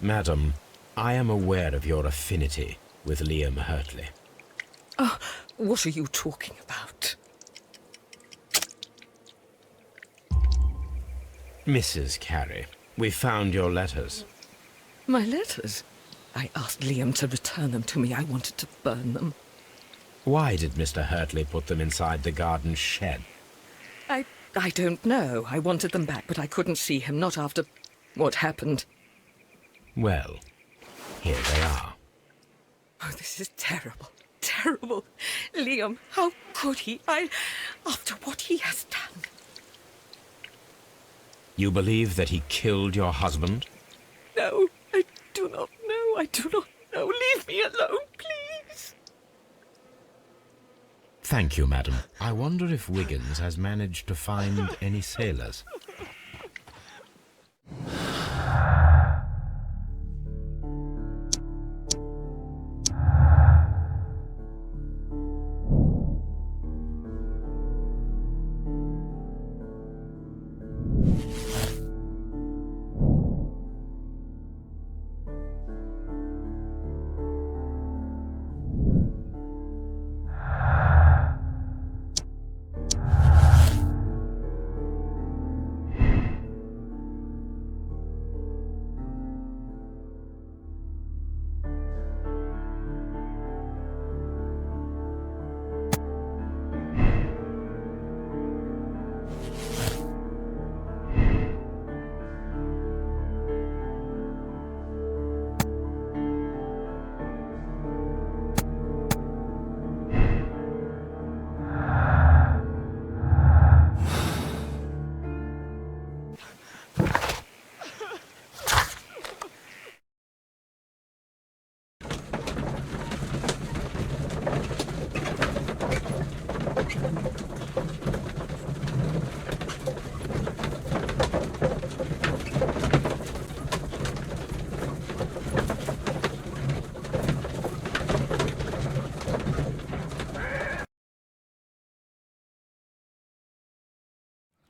Madam, I am aware of your affinity with Liam Hurtley. Oh, what are you talking about? Mrs. Carey, we found your letters. My letters? I asked Liam to return them to me. I wanted to burn them. Why did Mr. Hurtley put them inside the garden shed? I don't know. I wanted them back, but I couldn't see him, not after what happened. Well, here they are. Oh, this is terrible. Terrible. Liam, how could he? After what he has done. You believe that he killed your husband? No, I do not know. I do not know. Leave me alone, please. Thank you, madam. I wonder if Wiggins has managed to find any sailors.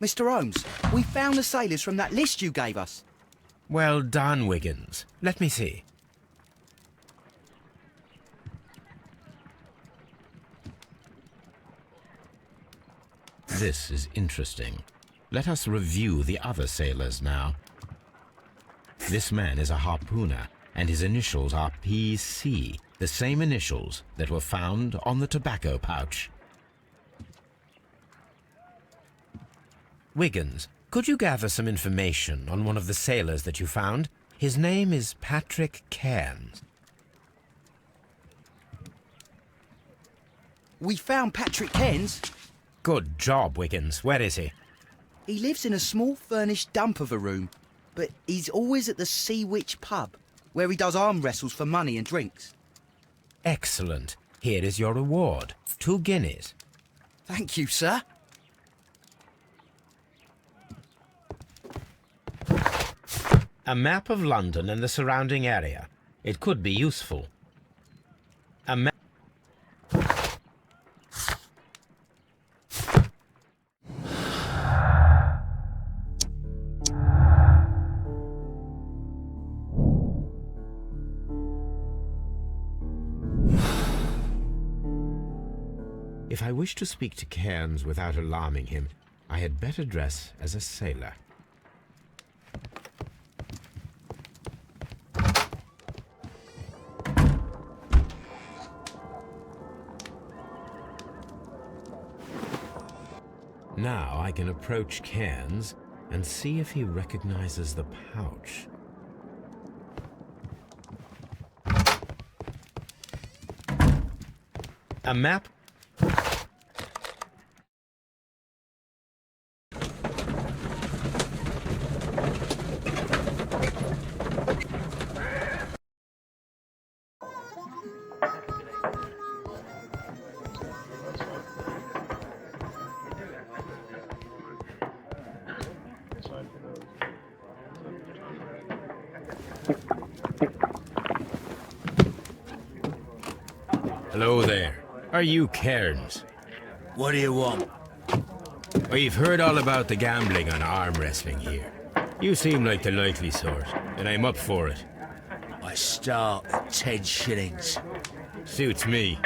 Mr. Holmes, we found the sailors from that list you gave us. Well done, Wiggins. Let me see. This is interesting. Let us review the other sailors now. This man is a harpooner, and his initials are PC, the same initials that were found on the tobacco pouch. Wiggins, could you gather some information on one of the sailors that you found? His name is Patrick Cairns. We found Patrick Cairns. Good job, Wiggins. Where is he? He lives in a small furnished dump of a room, but he's always at the Sea Witch pub, where he does arm wrestles for money and drinks. Excellent. Here is your reward. 2 guineas. Thank you, sir. A map of London and the surrounding area. It could be useful. A map. If I wish to speak to Cairns without alarming him, I had better dress as a sailor. Now I can approach Cairns and see if he recognizes the pouch. A map? Hello there. Are you Cairns? What do you want? We've heard all about the gambling on arm wrestling here. You seem like the likely sort, and I'm up for it. I start at 10 shillings. Suits me.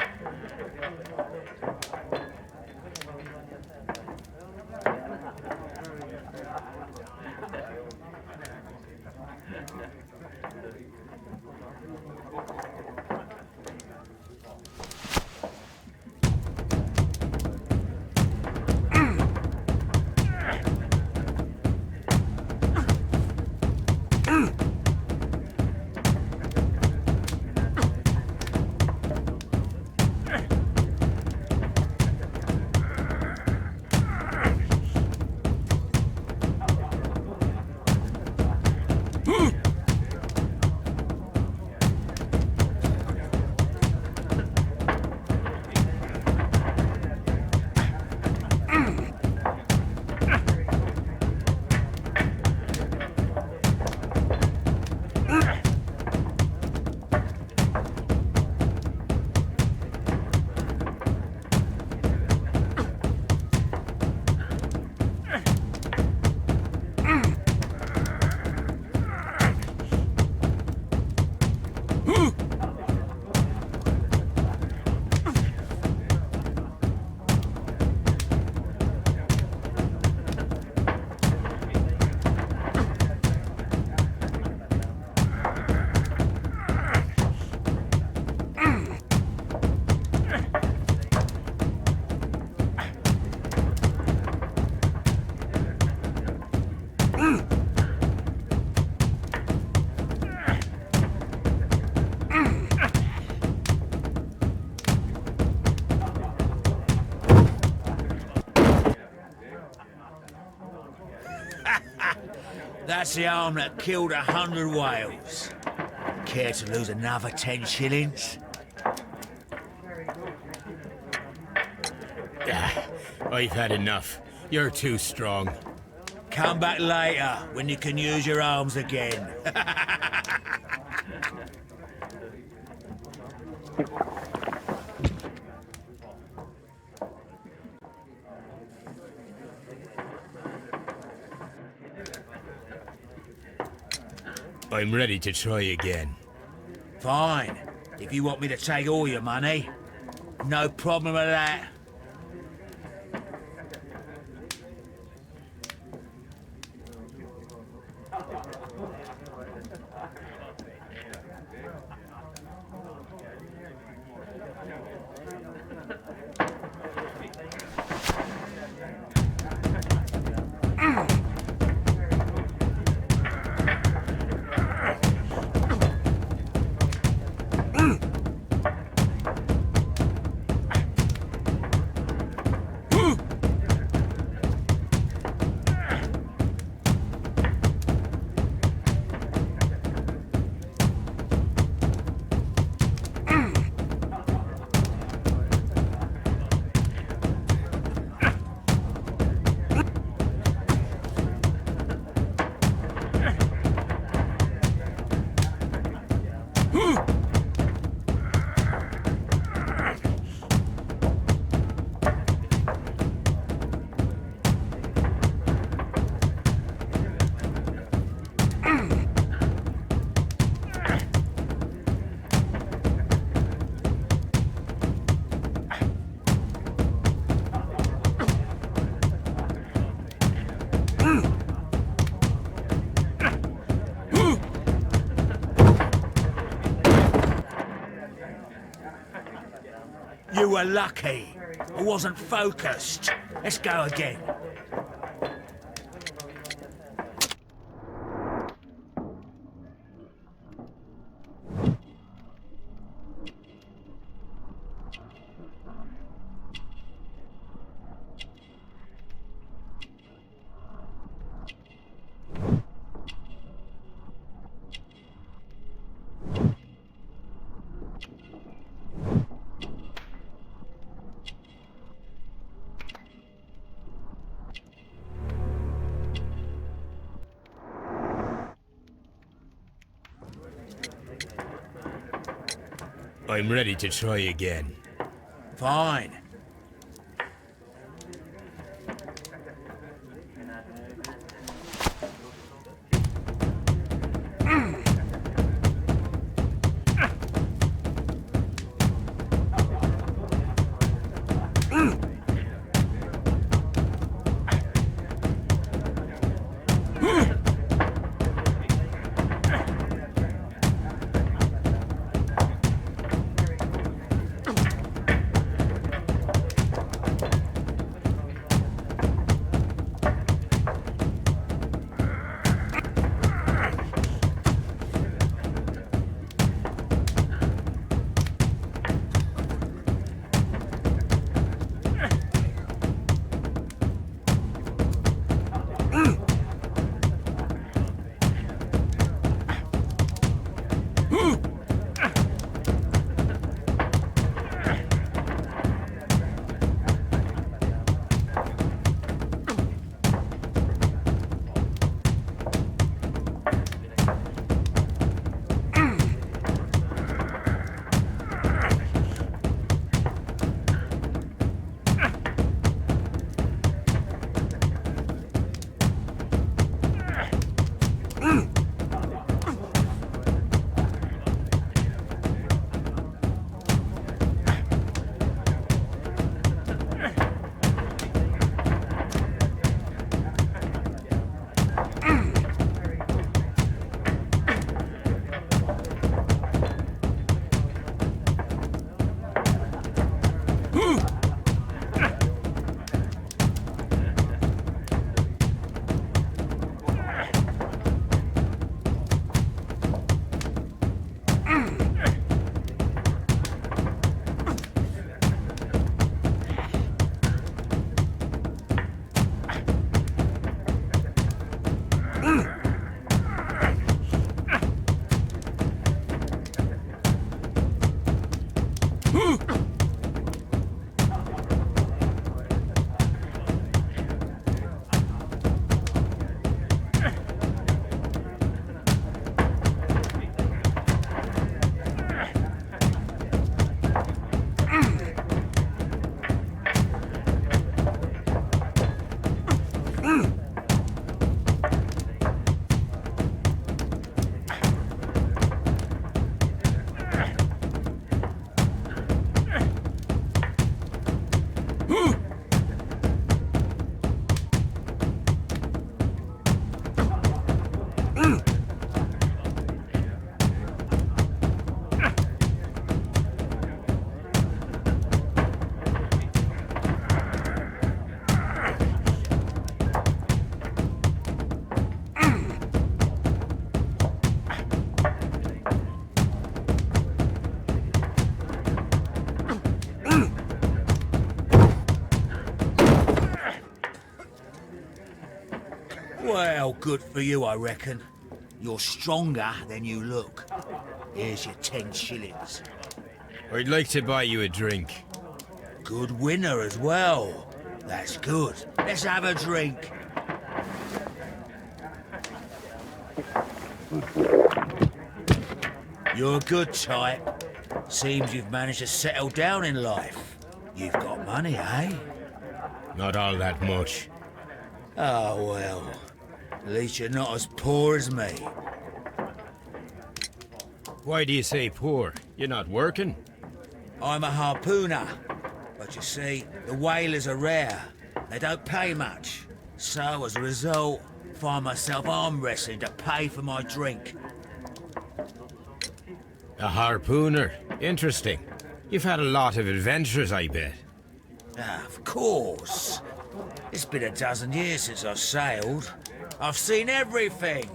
That's the arm that killed 100 whales. Care to lose another 10 shillings? I've had enough. You're too strong. Come back later, when you can use your arms again. I'm ready to try again. Fine. If you want me to take all your money, no problem with that. You were lucky. I wasn't focused. Let's go again. I'm ready to try again. Fine. Well, good for you, I reckon. You're stronger than you look. Here's your 10 shillings. I'd like to buy you a drink. Good winner as well. That's good. Let's have a drink. You're a good type. Seems you've managed to settle down in life. You've got money, eh? Not all that much. Oh, well. At least you're not as poor as me. Why do you say poor? You're not working? I'm a harpooner. But you see, the whalers are rare. They don't pay much. So, as a result, find myself arm wrestling to pay for my drink. A harpooner. Interesting. You've had a lot of adventures, I bet. Ah, of course. It's been a dozen years since I sailed. I've seen everything.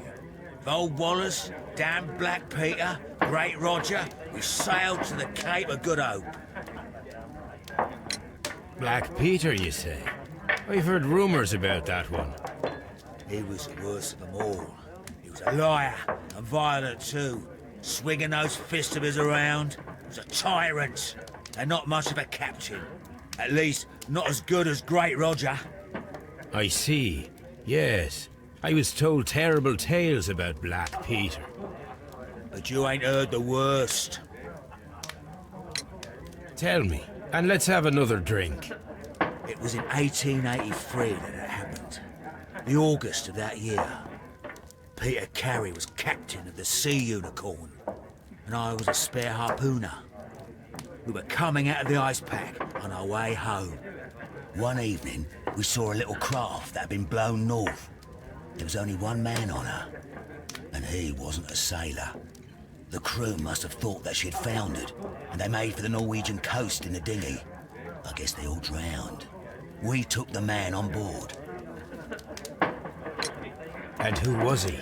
Old Wallace, damn Black Peter, Great Roger. We sailed to the Cape of Good Hope. Black Peter, you say? I've heard rumours about that one. He was the worst of them all. He was a liar, and violent too. Swinging those fists of his around. He was a tyrant, and not much of a captain. At least, not as good as Great Roger. I see. Yes. I was told terrible tales about Black Peter. But you ain't heard the worst. Tell me, and let's have another drink. It was in 1883 that it happened. The August of that year. Peter Carey was captain of the Sea Unicorn, and I was a spare harpooner. We were coming out of the ice pack on our way home. One evening, we saw a little craft that had been blown north. There was only one man on her, and he wasn't a sailor. The crew must have thought that she had foundered, and they made for the Norwegian coast in the dinghy. I guess they all drowned. We took the man on board. And who was he?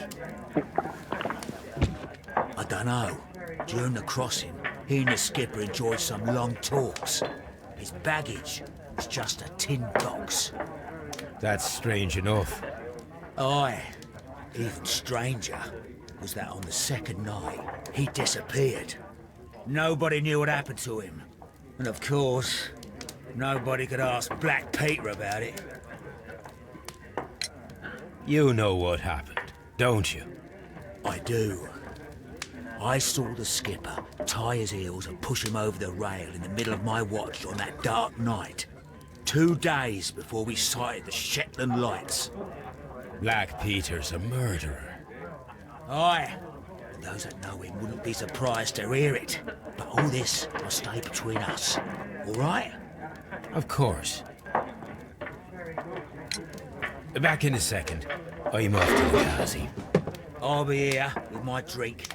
I don't know. During the crossing, he and the skipper enjoyed some long talks. His baggage was just a tin box. That's strange enough. Aye. Even stranger was that on the second night, he disappeared. Nobody knew what happened to him. And of course, nobody could ask Black Peter about it. You know what happened, don't you? I do. I saw the skipper tie his heels and push him over the rail in the middle of my watch on that dark night. 2 days before we sighted the Shetland lights. Black Peter's a murderer. Aye. And those that know him wouldn't be surprised to hear it. But all this must stay between us. All right? Of course. Back in a second. I'm off to the Ghazi. I'll be here with my drink.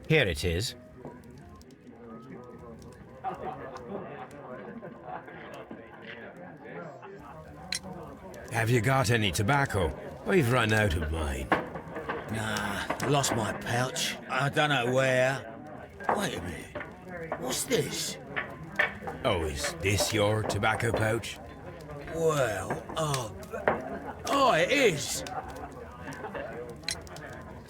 Here it is. Have you got any tobacco? I've run out of mine. Nah, I lost my pouch. I don't know where. Wait a minute. What's this? Oh, is this your tobacco pouch? Well, oh, it is.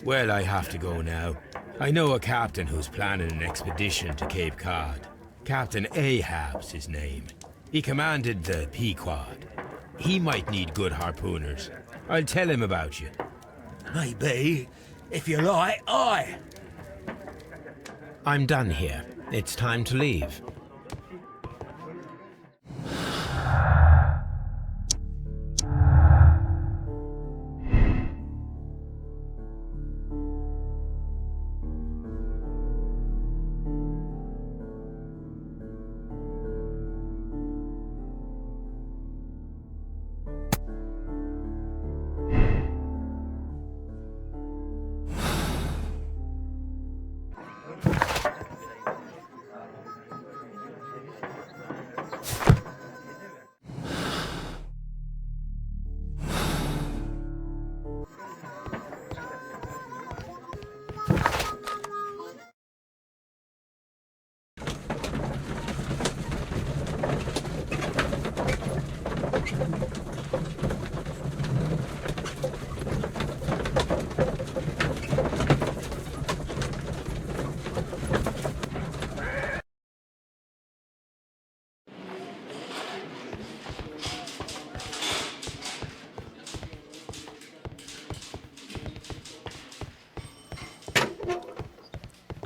Well, I have to go now. I know a captain who's planning an expedition to Cape Cod. Captain Ahab's his name. He commanded the Pequod. He might need good harpooners. I'll tell him about you. Maybe. If you like, aye. I'm done here. It's time to leave.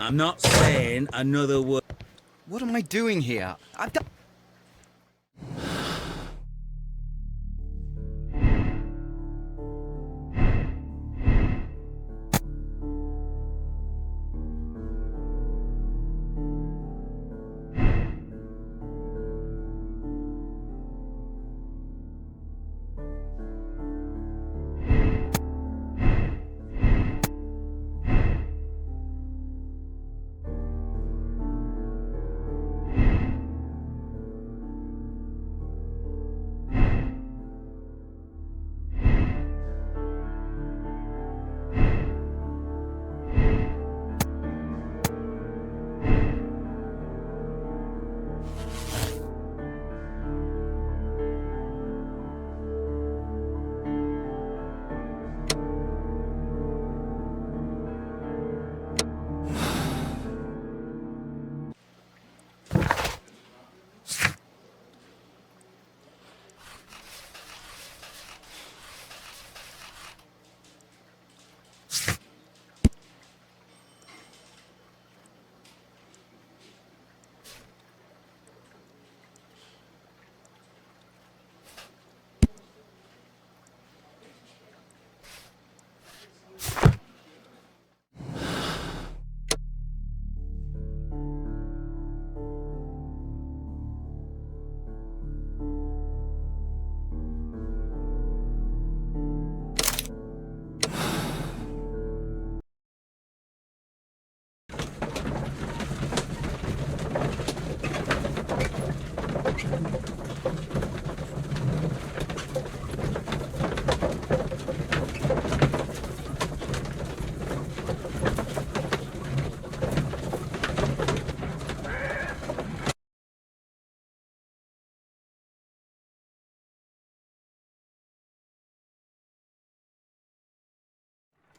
I'm not saying another word. What am I doing here? I've done...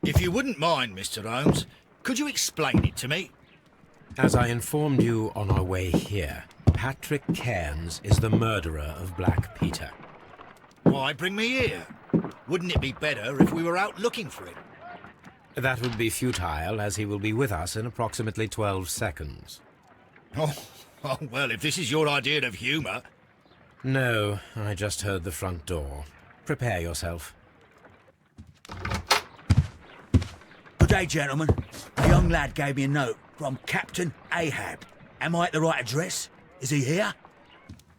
If you wouldn't mind, Mr. Holmes, could you explain it to me? As I informed you on our way here, Patrick Cairns is the murderer of Black Peter. Why bring me here? Wouldn't it be better if we were out looking for him? That would be futile, as he will be with us in approximately 12 seconds. Oh, well, if this is your idea of humour... No, I just heard the front door. Prepare yourself. Good day, gentlemen. A young lad gave me a note from Captain Ahab. Am I at the right address? Is he here?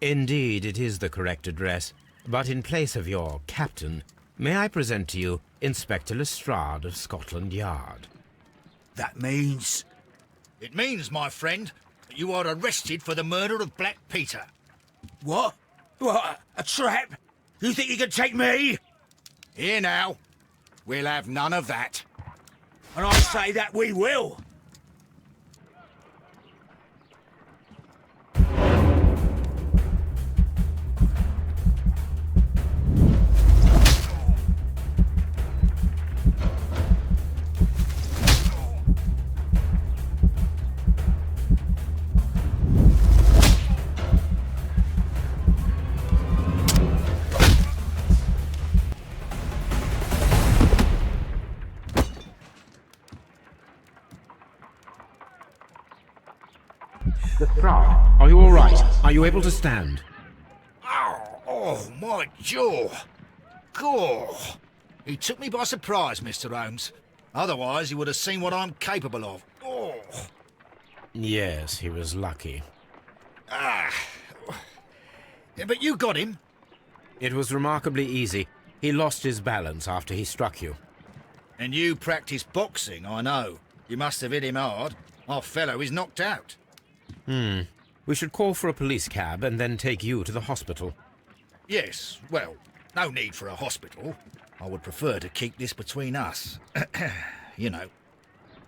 Indeed, it is the correct address. But in place of your captain, may I present to you Inspector Lestrade of Scotland Yard? That means... It means, my friend, that you are arrested for the murder of Black Peter. What? What? A trap? You think you can take me? Here now. We'll have none of that. And I say that we will. Lestrade, are you all right? Are you able to stand? Oh, my jaw. Gore. He took me by surprise, Mr. Holmes. Otherwise, he would have seen what I'm capable of. Oh. Yes, he was lucky. Ah. Yeah, but you got him. It was remarkably easy. He lost his balance after he struck you. And you practice boxing, I know. You must have hit him hard. Our fellow is knocked out. We should call for a police cab and then take you to the hospital. Yes, well, no need for a hospital. I would prefer to keep this between us. You know.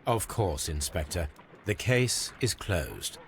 Of course, Inspector. The case is closed.